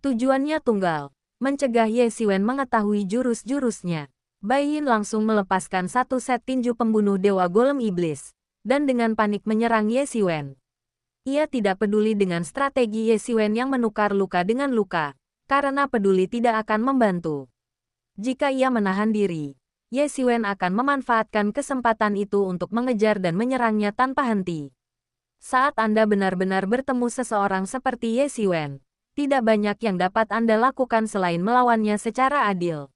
Tujuannya tunggal, mencegah Ye Xiwen mengetahui jurus-jurusnya. Bai Yin langsung melepaskan satu set tinju pembunuh Dewa Golem Iblis, dan dengan panik menyerang Ye Xiwen. Ia tidak peduli dengan strategi Ye Xiwen yang menukar luka dengan luka, karena peduli tidak akan membantu. Jika ia menahan diri, Ye Xiwen akan memanfaatkan kesempatan itu untuk mengejar dan menyerangnya tanpa henti. Saat Anda benar-benar bertemu seseorang seperti Ye Xiwen, tidak banyak yang dapat Anda lakukan selain melawannya secara adil.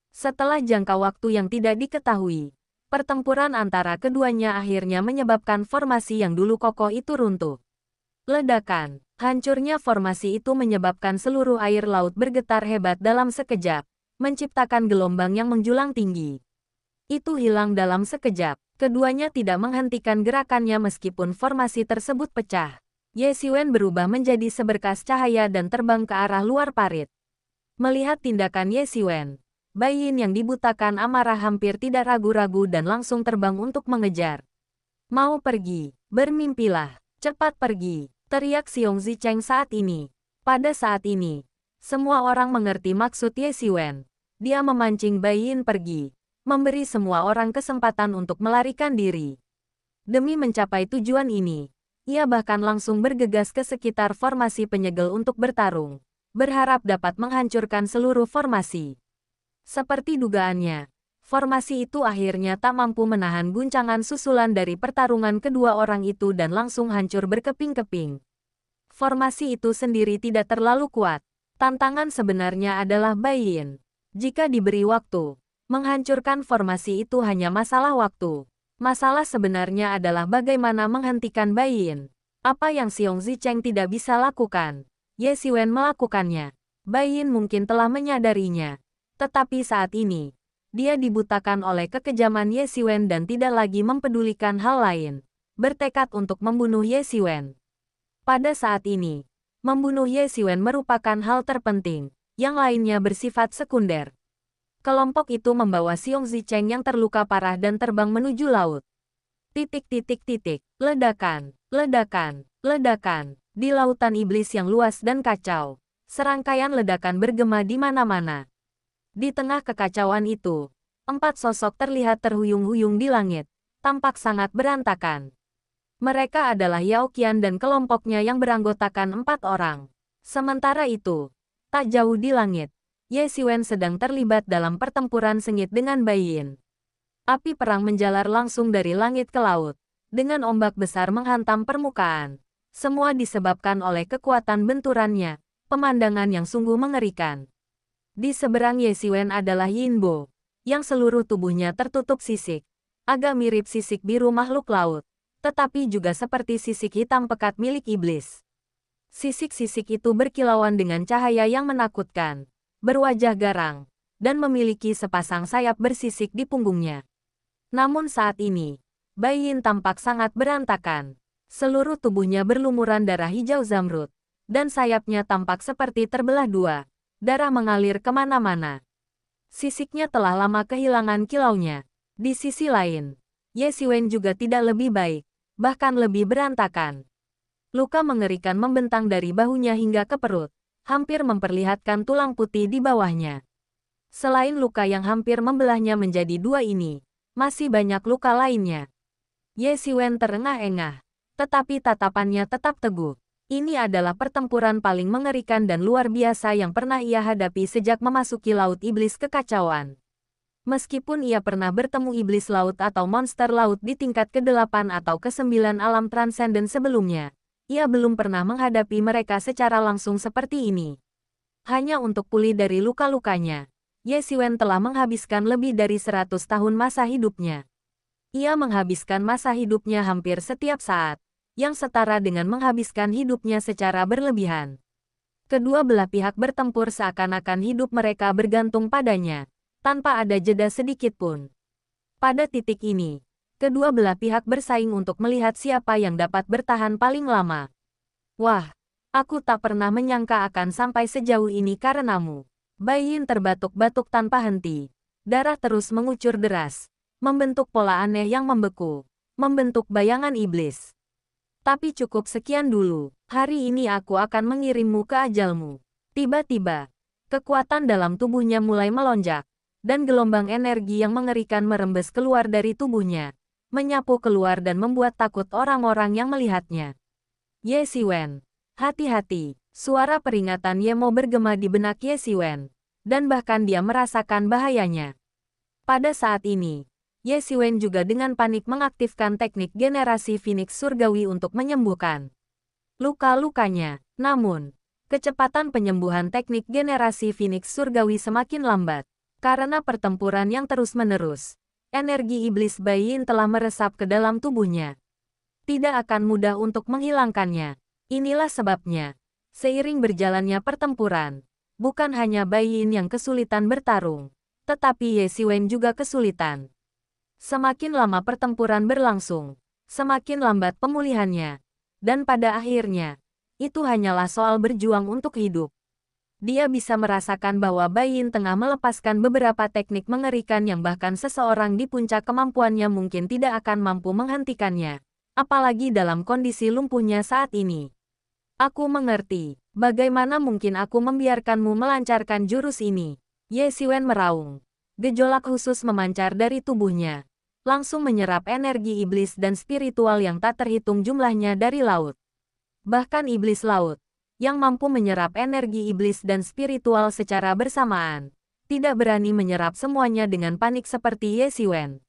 Setelah jangka waktu yang tidak diketahui, pertempuran antara keduanya akhirnya menyebabkan formasi yang dulu kokoh itu runtuh. Ledakan, hancurnya formasi itu menyebabkan seluruh air laut bergetar hebat dalam sekejap, menciptakan gelombang yang menjulang tinggi. Itu hilang dalam sekejap. Keduanya tidak menghentikan gerakannya meskipun formasi tersebut pecah. Ye Xiwen berubah menjadi seberkas cahaya dan terbang ke arah luar parit. Melihat tindakan Ye Xiwen, Bai Yin yang dibutakan amarah hampir tidak ragu-ragu dan langsung terbang untuk mengejar. "Mau pergi, bermimpilah, cepat pergi," teriak Xiong Zicheng saat ini. Pada saat ini, semua orang mengerti maksud Ye Xiwen. Dia memancing Bai Yin pergi, memberi semua orang kesempatan untuk melarikan diri. Demi mencapai tujuan ini, ia bahkan langsung bergegas ke sekitar formasi penyegel untuk bertarung, berharap dapat menghancurkan seluruh formasi. Seperti dugaannya, formasi itu akhirnya tak mampu menahan guncangan susulan dari pertarungan kedua orang itu dan langsung hancur berkeping-keping. Formasi itu sendiri tidak terlalu kuat. Tantangan sebenarnya adalah Bai Yin. Jika diberi waktu, menghancurkan formasi itu hanya masalah waktu. Masalah sebenarnya adalah bagaimana menghentikan Bai Yin. Apa yang Xiong Zicheng tidak bisa lakukan, Ye Xiwen melakukannya. Bai Yin mungkin telah menyadarinya. Tetapi saat ini, dia dibutakan oleh kekejaman Ye Xiwen dan tidak lagi mempedulikan hal lain. Bertekad untuk membunuh Ye Xiwen. Pada saat ini, membunuh Ye Xiwen merupakan hal terpenting. Yang lainnya bersifat sekunder. Kelompok itu membawa Xiong Zicheng yang terluka parah dan terbang menuju laut. Ledakan, ledakan, ledakan. Di lautan iblis yang luas dan kacau, serangkaian ledakan bergema di mana-mana. Di tengah kekacauan itu, 4 sosok terlihat terhuyung-huyung di langit, tampak sangat berantakan. Mereka adalah Yao Qian dan kelompoknya yang beranggotakan 4 orang. Sementara itu, tak jauh di langit, Ye Xiwen sedang terlibat dalam pertempuran sengit dengan Bai Yin. Api perang menjalar langsung dari langit ke laut, dengan ombak besar menghantam permukaan. Semua disebabkan oleh kekuatan benturannya, pemandangan yang sungguh mengerikan. Di seberang Ye Xiwen adalah Yin Bo, yang seluruh tubuhnya tertutup sisik, agak mirip sisik biru makhluk laut, tetapi juga seperti sisik hitam pekat milik iblis. Sisik-sisik itu berkilauan dengan cahaya yang menakutkan, berwajah garang, dan memiliki sepasang sayap bersisik di punggungnya. Namun saat ini, Bai Yin tampak sangat berantakan. Seluruh tubuhnya berlumuran darah hijau zamrud, dan sayapnya tampak seperti terbelah dua, darah mengalir kemana-mana. Sisiknya telah lama kehilangan kilaunya. Di sisi lain, Ye Xiwen juga tidak lebih baik, bahkan lebih berantakan. Luka mengerikan membentang dari bahunya hingga ke perut, hampir memperlihatkan tulang putih di bawahnya. Selain luka yang hampir membelahnya menjadi dua ini, masih banyak luka lainnya. Ye Xiwen terengah-engah, tetapi tatapannya tetap teguh. Ini adalah pertempuran paling mengerikan dan luar biasa yang pernah ia hadapi sejak memasuki Laut Iblis Kekacauan. Meskipun ia pernah bertemu iblis laut atau monster laut di tingkat ke-8 atau ke-9 alam transenden sebelumnya, ia belum pernah menghadapi mereka secara langsung seperti ini. Hanya untuk pulih dari luka-lukanya, Ye Xiwen telah menghabiskan lebih dari 100 tahun masa hidupnya. Ia menghabiskan masa hidupnya hampir setiap saat, yang setara dengan menghabiskan hidupnya secara berlebihan. Kedua belah pihak bertempur seakan-akan hidup mereka bergantung padanya, tanpa ada jeda sedikit pun. Pada titik ini, kedua belah pihak bersaing untuk melihat siapa yang dapat bertahan paling lama. Wah, aku tak pernah menyangka akan sampai sejauh ini karenamu. Bai Yin terbatuk-batuk tanpa henti. Darah terus mengucur deras, membentuk pola aneh yang membeku, membentuk bayangan iblis. Tapi cukup sekian dulu, hari ini aku akan mengirimmu ke ajalmu. Tiba-tiba, kekuatan dalam tubuhnya mulai melonjak, dan gelombang energi yang mengerikan merembes keluar dari tubuhnya, menyapu keluar dan membuat takut orang-orang yang melihatnya. Ye Xiwen, hati-hati, suara peringatan Yemo bergema di benak Ye Xiwen, dan bahkan dia merasakan bahayanya. Pada saat ini, Ye Xiwen juga dengan panik mengaktifkan teknik generasi Phoenix Surgawi untuk menyembuhkan luka-lukanya. Namun, kecepatan penyembuhan teknik generasi Phoenix Surgawi semakin lambat. Karena pertempuran yang terus-menerus, energi iblis Bai Yin telah meresap ke dalam tubuhnya. Tidak akan mudah untuk menghilangkannya. Inilah sebabnya, seiring berjalannya pertempuran, bukan hanya Bai Yin yang kesulitan bertarung, tetapi Ye Xiwen juga kesulitan. Semakin lama pertempuran berlangsung, semakin lambat pemulihannya. Dan pada akhirnya, itu hanyalah soal berjuang untuk hidup. Dia bisa merasakan bahwa Bai Yin tengah melepaskan beberapa teknik mengerikan yang bahkan seseorang di puncak kemampuannya mungkin tidak akan mampu menghentikannya, apalagi dalam kondisi lumpuhnya saat ini. Aku mengerti, bagaimana mungkin aku membiarkanmu melancarkan jurus ini? Ye Xiwen meraung. Gejolak khusus memancar dari tubuhnya, langsung menyerap energi iblis dan spiritual yang tak terhitung jumlahnya dari laut. Bahkan iblis laut, yang mampu menyerap energi iblis dan spiritual secara bersamaan, tidak berani menyerap semuanya dengan panik seperti Ye Xiwen.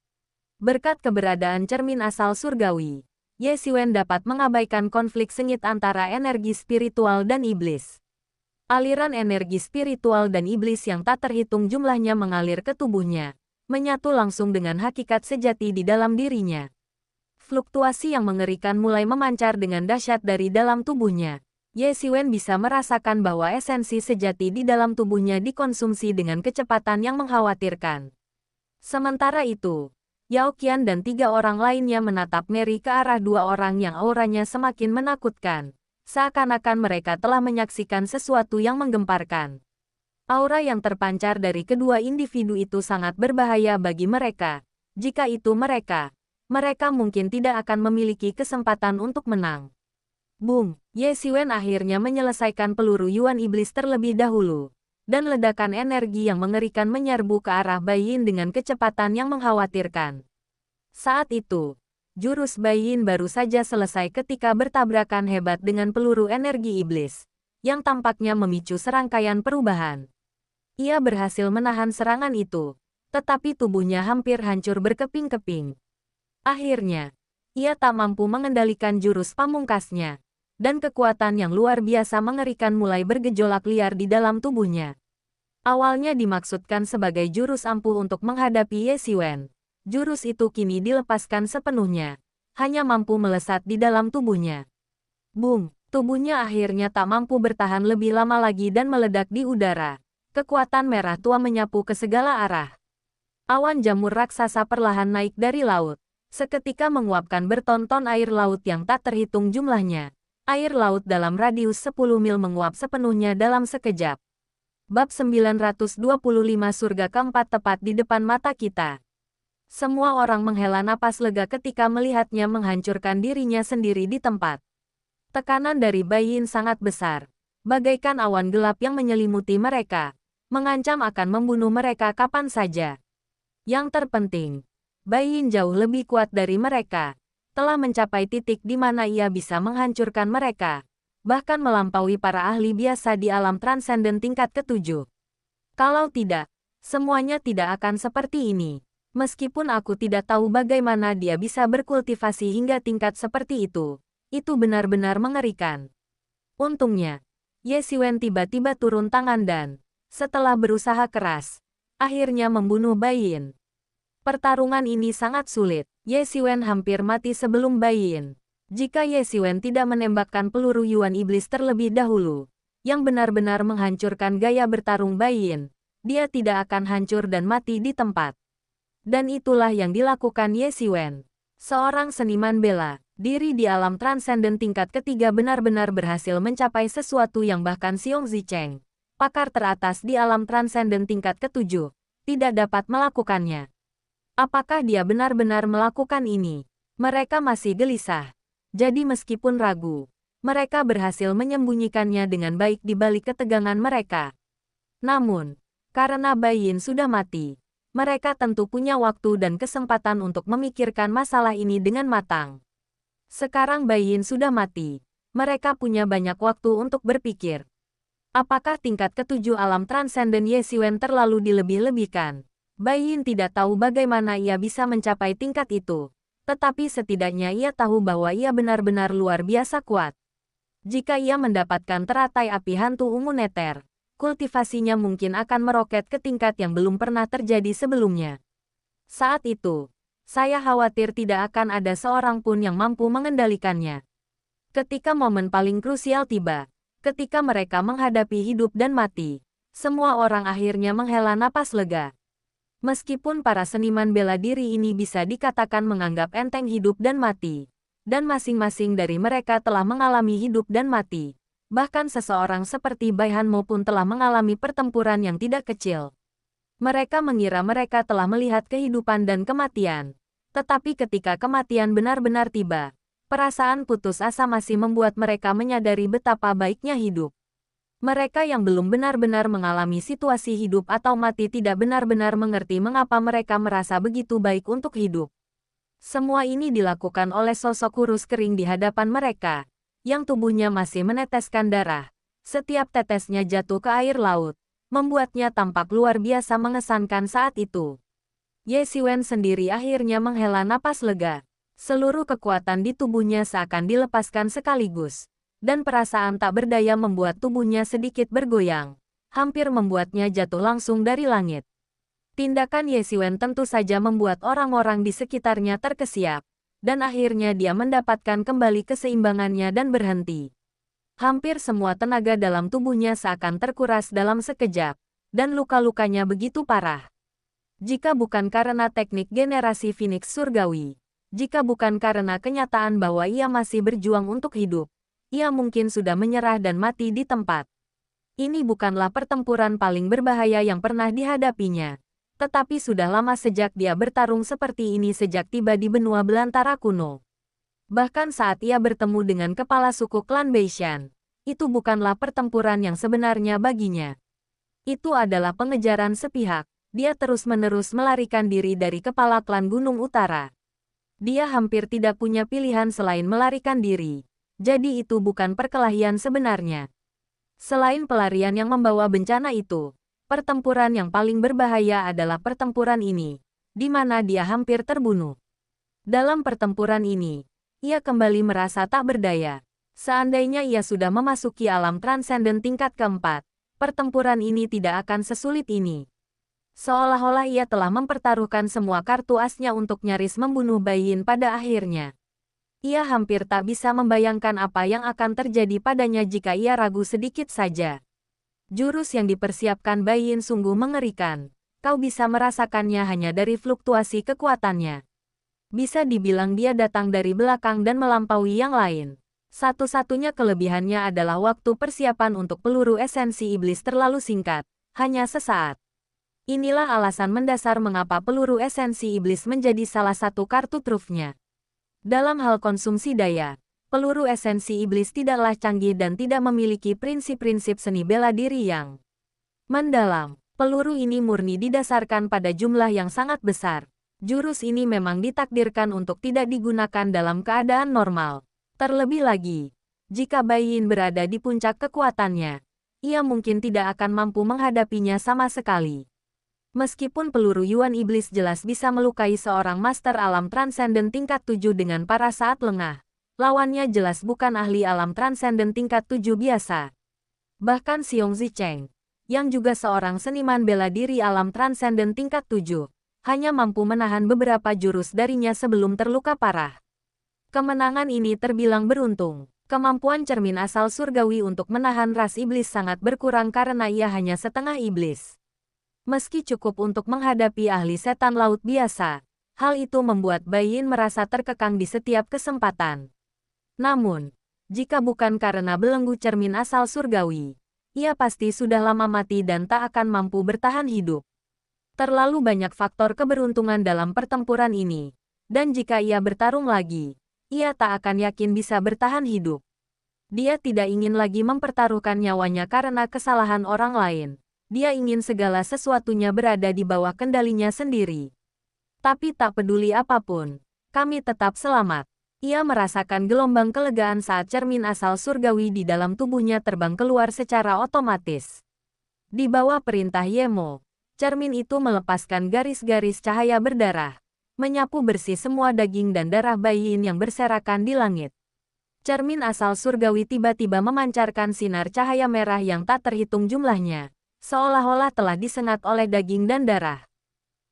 Berkat keberadaan cermin asal surgawi, Ye Xiwen dapat mengabaikan konflik sengit antara energi spiritual dan iblis. Aliran energi spiritual dan iblis yang tak terhitung jumlahnya mengalir ke tubuhnya, menyatu langsung dengan hakikat sejati di dalam dirinya. Fluktuasi yang mengerikan mulai memancar dengan dahsyat dari dalam tubuhnya. Ye Xiwen bisa merasakan bahwa esensi sejati di dalam tubuhnya dikonsumsi dengan kecepatan yang mengkhawatirkan. Sementara itu, Yao Qian dan 3 orang lainnya menatap ngeri ke arah 2 orang yang auranya semakin menakutkan, seakan-akan mereka telah menyaksikan sesuatu yang menggemparkan. Aura yang terpancar dari kedua individu itu sangat berbahaya bagi mereka. Jika itu mereka mungkin tidak akan memiliki kesempatan untuk menang. Boom! Ye Xiwen akhirnya menyelesaikan peluru Yuan Iblis terlebih dahulu. dan ledakan energi yang mengerikan menyerbu ke arah Bai Yin dengan kecepatan yang mengkhawatirkan. Saat itu, jurus Bai Yin baru saja selesai ketika bertabrakan hebat dengan peluru energi iblis, yang tampaknya memicu serangkaian perubahan. Ia berhasil menahan serangan itu, tetapi tubuhnya hampir hancur berkeping-keping. Akhirnya, ia tak mampu mengendalikan jurus pamungkasnya, dan kekuatan yang luar biasa mengerikan mulai bergejolak liar di dalam tubuhnya. Awalnya dimaksudkan sebagai jurus ampuh untuk menghadapi Ye Xiwen. Jurus itu kini dilepaskan sepenuhnya, hanya mampu melesat di dalam tubuhnya. Boom! Tubuhnya akhirnya tak mampu bertahan lebih lama lagi dan meledak di udara. Kekuatan merah tua menyapu ke segala arah. Awan jamur raksasa perlahan naik dari laut, seketika menguapkan bertonton air laut yang tak terhitung jumlahnya. Air laut dalam radius 10 mil menguap sepenuhnya dalam sekejap. Bab 925 Surga Keempat tepat di depan mata kita. Semua orang menghela napas lega ketika melihatnya menghancurkan dirinya sendiri di tempat. Tekanan dari Bai Yin sangat besar, bagaikan awan gelap yang menyelimuti mereka, mengancam akan membunuh mereka kapan saja. Yang terpenting, Bai Yin jauh lebih kuat dari mereka, telah mencapai titik di mana ia bisa menghancurkan mereka, bahkan melampaui para ahli biasa di alam transenden tingkat ke-7. Kalau tidak, semuanya tidak akan seperti ini. Meskipun aku tidak tahu bagaimana dia bisa berkultivasi hingga tingkat seperti itu benar-benar mengerikan. Untungnya, Ye Xiwen tiba-tiba turun tangan dan, setelah berusaha keras, akhirnya membunuh Bai Yin. Pertarungan ini sangat sulit. Ye Xiwen hampir mati sebelum Bai Yin. Jika Ye Xiwen tidak menembakkan peluru Yuan Iblis terlebih dahulu, yang benar-benar menghancurkan gaya bertarung Bai Yin, dia tidak akan hancur dan mati di tempat. Dan itulah yang dilakukan Ye Xiwen. Seorang seniman bela diri di alam transenden tingkat ketiga benar-benar berhasil mencapai sesuatu yang bahkan Xiong Zicheng, pakar teratas di alam transenden tingkat ke-7, tidak dapat melakukannya. Apakah dia benar-benar melakukan ini? Mereka masih gelisah. Jadi meskipun ragu, mereka berhasil menyembunyikannya dengan baik di balik ketegangan mereka. Namun, karena Bai Yin sudah mati, mereka tentu punya waktu dan kesempatan untuk memikirkan masalah ini dengan matang. Sekarang Bai Yin sudah mati, mereka punya banyak waktu untuk berpikir. Apakah tingkat ke-7 alam transenden Ye Xiwen terlalu dilebih-lebihkan? Bai Yin tidak tahu bagaimana ia bisa mencapai tingkat itu, tetapi setidaknya ia tahu bahwa ia benar-benar luar biasa kuat. Jika ia mendapatkan teratai api hantu ungu neter, kultivasinya mungkin akan meroket ke tingkat yang belum pernah terjadi sebelumnya. Saat itu, saya khawatir tidak akan ada seorang pun yang mampu mengendalikannya. Ketika momen paling krusial tiba, ketika mereka menghadapi hidup dan mati, semua orang akhirnya menghela napas lega. Meskipun para seniman bela diri ini bisa dikatakan menganggap enteng hidup dan mati, dan masing-masing dari mereka telah mengalami hidup dan mati, bahkan seseorang seperti Bai Hanmo pun telah mengalami pertempuran yang tidak kecil. Mereka mengira mereka telah melihat kehidupan dan kematian, tetapi ketika kematian benar-benar tiba, perasaan putus asa masih membuat mereka menyadari betapa baiknya hidup. Mereka yang belum benar-benar mengalami situasi hidup atau mati tidak benar-benar mengerti mengapa mereka merasa begitu baik untuk hidup. Semua ini dilakukan oleh sosok kurus kering di hadapan mereka, yang tubuhnya masih meneteskan darah. Setiap tetesnya jatuh ke air laut, membuatnya tampak luar biasa mengesankan saat itu. Ye Xiwen sendiri akhirnya menghela napas lega. Seluruh kekuatan di tubuhnya seakan dilepaskan sekaligus. Dan perasaan tak berdaya membuat tubuhnya sedikit bergoyang, hampir membuatnya jatuh langsung dari langit. Tindakan Ye Xiwen tentu saja membuat orang-orang di sekitarnya terkesiap, dan akhirnya dia mendapatkan kembali keseimbangannya dan berhenti. Hampir semua tenaga dalam tubuhnya seakan terkuras dalam sekejap, dan luka-lukanya begitu parah. Jika bukan karena teknik generasi Phoenix Surgawi, jika bukan karena kenyataan bahwa ia masih berjuang untuk hidup, ia mungkin sudah menyerah dan mati di tempat. Ini bukanlah pertempuran paling berbahaya yang pernah dihadapinya, tetapi sudah lama sejak dia bertarung seperti ini sejak tiba di benua belantara kuno. Bahkan saat ia bertemu dengan kepala suku klan Beishan, itu bukanlah pertempuran yang sebenarnya baginya. Itu adalah pengejaran sepihak. Dia terus-menerus melarikan diri dari kepala klan Gunung Utara. Dia hampir tidak punya pilihan selain melarikan diri. Jadi itu bukan perkelahian sebenarnya. Selain pelarian yang membawa bencana itu, pertempuran yang paling berbahaya adalah pertempuran ini, di mana dia hampir terbunuh. Dalam pertempuran ini, ia kembali merasa tak berdaya. Seandainya ia sudah memasuki alam transenden tingkat keempat, pertempuran ini tidak akan sesulit ini. Seolah-olah ia telah mempertaruhkan semua kartu asnya untuk nyaris membunuh Bai Yin pada akhirnya. Ia hampir tak bisa membayangkan apa yang akan terjadi padanya jika ia ragu sedikit saja. Jurus yang dipersiapkan Bai Yin sungguh mengerikan. Kau bisa merasakannya hanya dari fluktuasi kekuatannya. Bisa dibilang dia datang dari belakang dan melampaui yang lain. Satu-satunya kelebihannya adalah waktu persiapan untuk peluru esensi iblis terlalu singkat, hanya sesaat. Inilah alasan mendasar mengapa peluru esensi iblis menjadi salah satu kartu trufnya. Dalam hal konsumsi daya, peluru esensi iblis tidaklah canggih dan tidak memiliki prinsip-prinsip seni bela diri yang mendalam. Peluru ini murni didasarkan pada jumlah yang sangat besar. Jurus ini memang ditakdirkan untuk tidak digunakan dalam keadaan normal. Terlebih lagi, jika Bai Yin berada di puncak kekuatannya, ia mungkin tidak akan mampu menghadapinya sama sekali. Meskipun peluru Yuan Iblis jelas bisa melukai seorang master alam transenden tingkat 7 dengan parah saat lengah, lawannya jelas bukan ahli alam transenden tingkat 7 biasa. Bahkan Xiong Zicheng, yang juga seorang seniman bela diri alam transenden tingkat 7, hanya mampu menahan beberapa jurus darinya sebelum terluka parah. Kemenangan ini terbilang beruntung. Kemampuan cermin asal surgawi untuk menahan ras iblis sangat berkurang karena ia hanya setengah iblis. Meski cukup untuk menghadapi ahli setan laut biasa, hal itu membuat Bai Yin merasa terkekang di setiap kesempatan. Namun, jika bukan karena belenggu cermin asal surgawi, ia pasti sudah lama mati dan tak akan mampu bertahan hidup. Terlalu banyak faktor keberuntungan dalam pertempuran ini, dan jika ia bertarung lagi, ia tak akan yakin bisa bertahan hidup. Dia tidak ingin lagi mempertaruhkan nyawanya karena kesalahan orang lain. Dia ingin segala sesuatunya berada di bawah kendalinya sendiri. Tapi tak peduli apapun, kami tetap selamat. Ia merasakan gelombang kelegaan saat cermin asal surgawi di dalam tubuhnya terbang keluar secara otomatis. Di bawah perintah Yemo, cermin itu melepaskan garis-garis cahaya berdarah, menyapu bersih semua daging dan darah Bai Yin yang berserakan di langit. Cermin asal surgawi tiba-tiba memancarkan sinar cahaya merah yang tak terhitung jumlahnya, seolah-olah telah disengat oleh daging dan darah.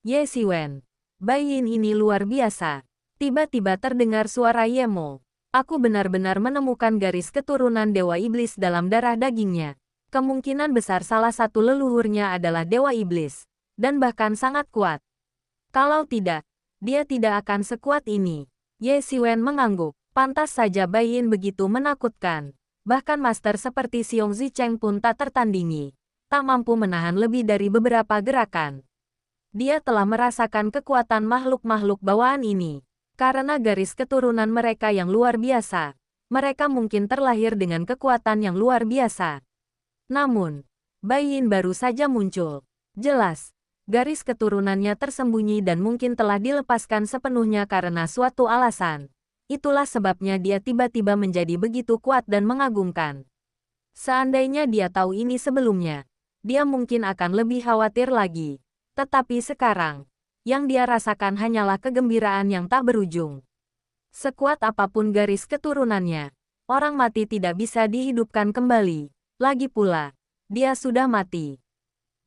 Ye Siwen, Bai Yin ini luar biasa. Tiba-tiba terdengar suara Yemo. Aku benar-benar menemukan garis keturunan Dewa Iblis dalam darah dagingnya. Kemungkinan besar salah satu leluhurnya adalah Dewa Iblis, dan bahkan sangat kuat. Kalau tidak, dia tidak akan sekuat ini. Ye Siwen mengangguk. Pantas saja Bai Yin begitu menakutkan. Bahkan master seperti Xiong Zicheng pun tak tertandingi. Tak mampu menahan lebih dari beberapa gerakan. Dia telah merasakan kekuatan makhluk-makhluk bawaan ini. Karena garis keturunan mereka yang luar biasa, mereka mungkin terlahir dengan kekuatan yang luar biasa. Namun, Bai Yin baru saja muncul. Jelas, garis keturunannya tersembunyi dan mungkin telah dilepaskan sepenuhnya karena suatu alasan. Itulah sebabnya dia tiba-tiba menjadi begitu kuat dan mengagumkan. Seandainya dia tahu ini sebelumnya, dia mungkin akan lebih khawatir lagi. Tetapi sekarang, yang dia rasakan hanyalah kegembiraan yang tak berujung. Sekuat apapun garis keturunannya, orang mati tidak bisa dihidupkan kembali. Lagi pula, dia sudah mati.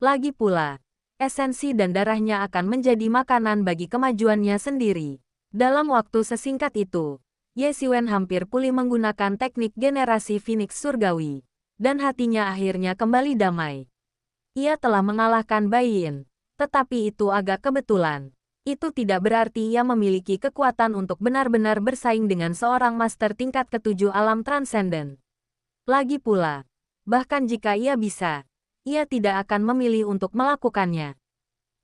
Lagi pula, esensi dan darahnya akan menjadi makanan bagi kemajuannya sendiri. Dalam waktu sesingkat itu, Ye Siwen hampir pulih menggunakan teknik generasi Phoenix Surgawi, dan hatinya akhirnya kembali damai. Ia telah mengalahkan Bai Yin, tetapi itu agak kebetulan. Itu tidak berarti ia memiliki kekuatan untuk benar-benar bersaing dengan seorang master tingkat ketujuh alam transenden. Lagi pula, bahkan jika ia bisa, ia tidak akan memilih untuk melakukannya.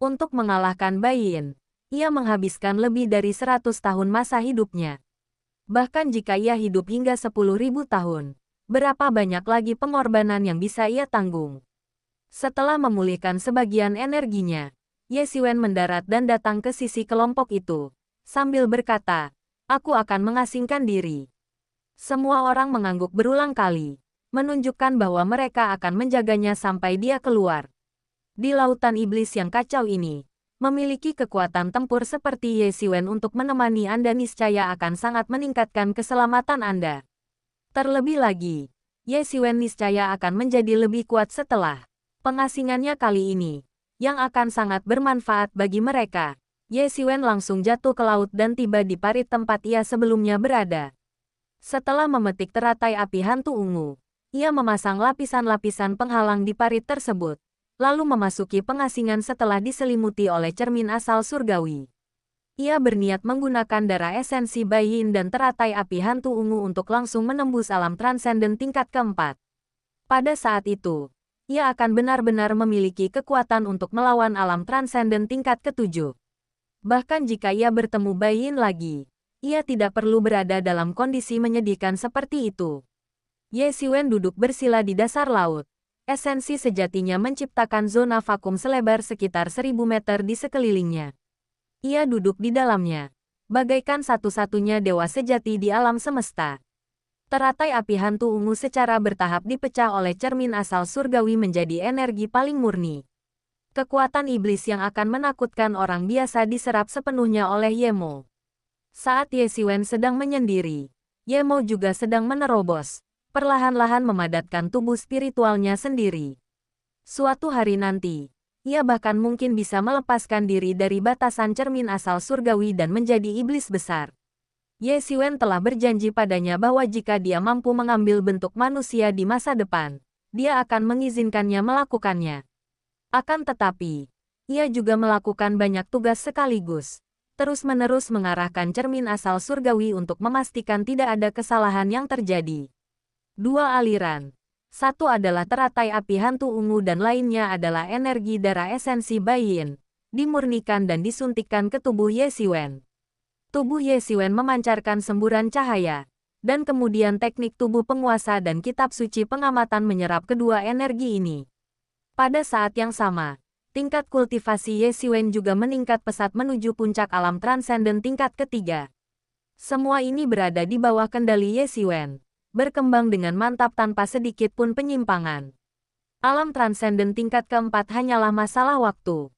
Untuk mengalahkan Bai Yin, ia menghabiskan lebih dari 100 tahun masa hidupnya. Bahkan jika ia hidup hingga 10.000 tahun, berapa banyak lagi pengorbanan yang bisa ia tanggung? Setelah memulihkan sebagian energinya, Ye Xiwen mendarat dan datang ke sisi kelompok itu, sambil berkata, "Aku akan mengasingkan diri." Semua orang mengangguk berulang kali, menunjukkan bahwa mereka akan menjaganya sampai dia keluar. Di lautan iblis yang kacau ini, memiliki kekuatan tempur seperti Ye Xiwen untuk menemani Anda niscaya akan sangat meningkatkan keselamatan Anda. Terlebih lagi, Ye Xiwen niscaya akan menjadi lebih kuat setelah pengasingannya kali ini, yang akan sangat bermanfaat bagi mereka. Ye Xiwen langsung jatuh ke laut dan tiba di parit tempat ia sebelumnya berada. Setelah memetik teratai api hantu ungu, ia memasang lapisan-lapisan penghalang di parit tersebut, lalu memasuki pengasingan setelah diselimuti oleh cermin asal surgawi. Ia berniat menggunakan darah esensi Bai Yin dan teratai api hantu ungu untuk langsung menembus alam transenden tingkat keempat. Pada saat itu, ia akan benar-benar memiliki kekuatan untuk melawan alam transenden tingkat ketujuh. Bahkan jika ia bertemu Bai Yin lagi, ia tidak perlu berada dalam kondisi menyedihkan seperti itu. Ye Xiwen duduk bersila di dasar laut. Esensi sejatinya menciptakan zona vakum selebar sekitar 1000 meter di sekelilingnya. Ia duduk di dalamnya, bagaikan satu-satunya dewa sejati di alam semesta. Teratai api hantu ungu secara bertahap dipecah oleh cermin asal surgawi menjadi energi paling murni. Kekuatan iblis yang akan menakutkan orang biasa diserap sepenuhnya oleh Yemo. Saat Ye Xiwen sedang menyendiri, Yemo juga sedang menerobos, perlahan-lahan memadatkan tubuh spiritualnya sendiri. Suatu hari nanti, ia bahkan mungkin bisa melepaskan diri dari batasan cermin asal surgawi dan menjadi iblis besar. Ye Xiwen telah berjanji padanya bahwa jika dia mampu mengambil bentuk manusia di masa depan, dia akan mengizinkannya melakukannya. Akan tetapi, ia juga melakukan banyak tugas sekaligus, terus-menerus mengarahkan cermin asal surgawi untuk memastikan tidak ada kesalahan yang terjadi. Dua aliran. Satu adalah teratai api hantu ungu dan lainnya adalah energi darah esensi Bai Yin, dimurnikan dan disuntikkan ke tubuh Ye Xiwen. Tubuh Ye Xiwen memancarkan semburan cahaya, dan kemudian teknik tubuh penguasa dan kitab suci pengamatan menyerap kedua energi ini. Pada saat yang sama, tingkat kultivasi Ye Xiwen juga meningkat pesat menuju puncak alam transenden tingkat ketiga. Semua ini berada di bawah kendali Ye Xiwen, berkembang dengan mantap tanpa sedikit pun penyimpangan. Alam transenden tingkat keempat hanyalah masalah waktu.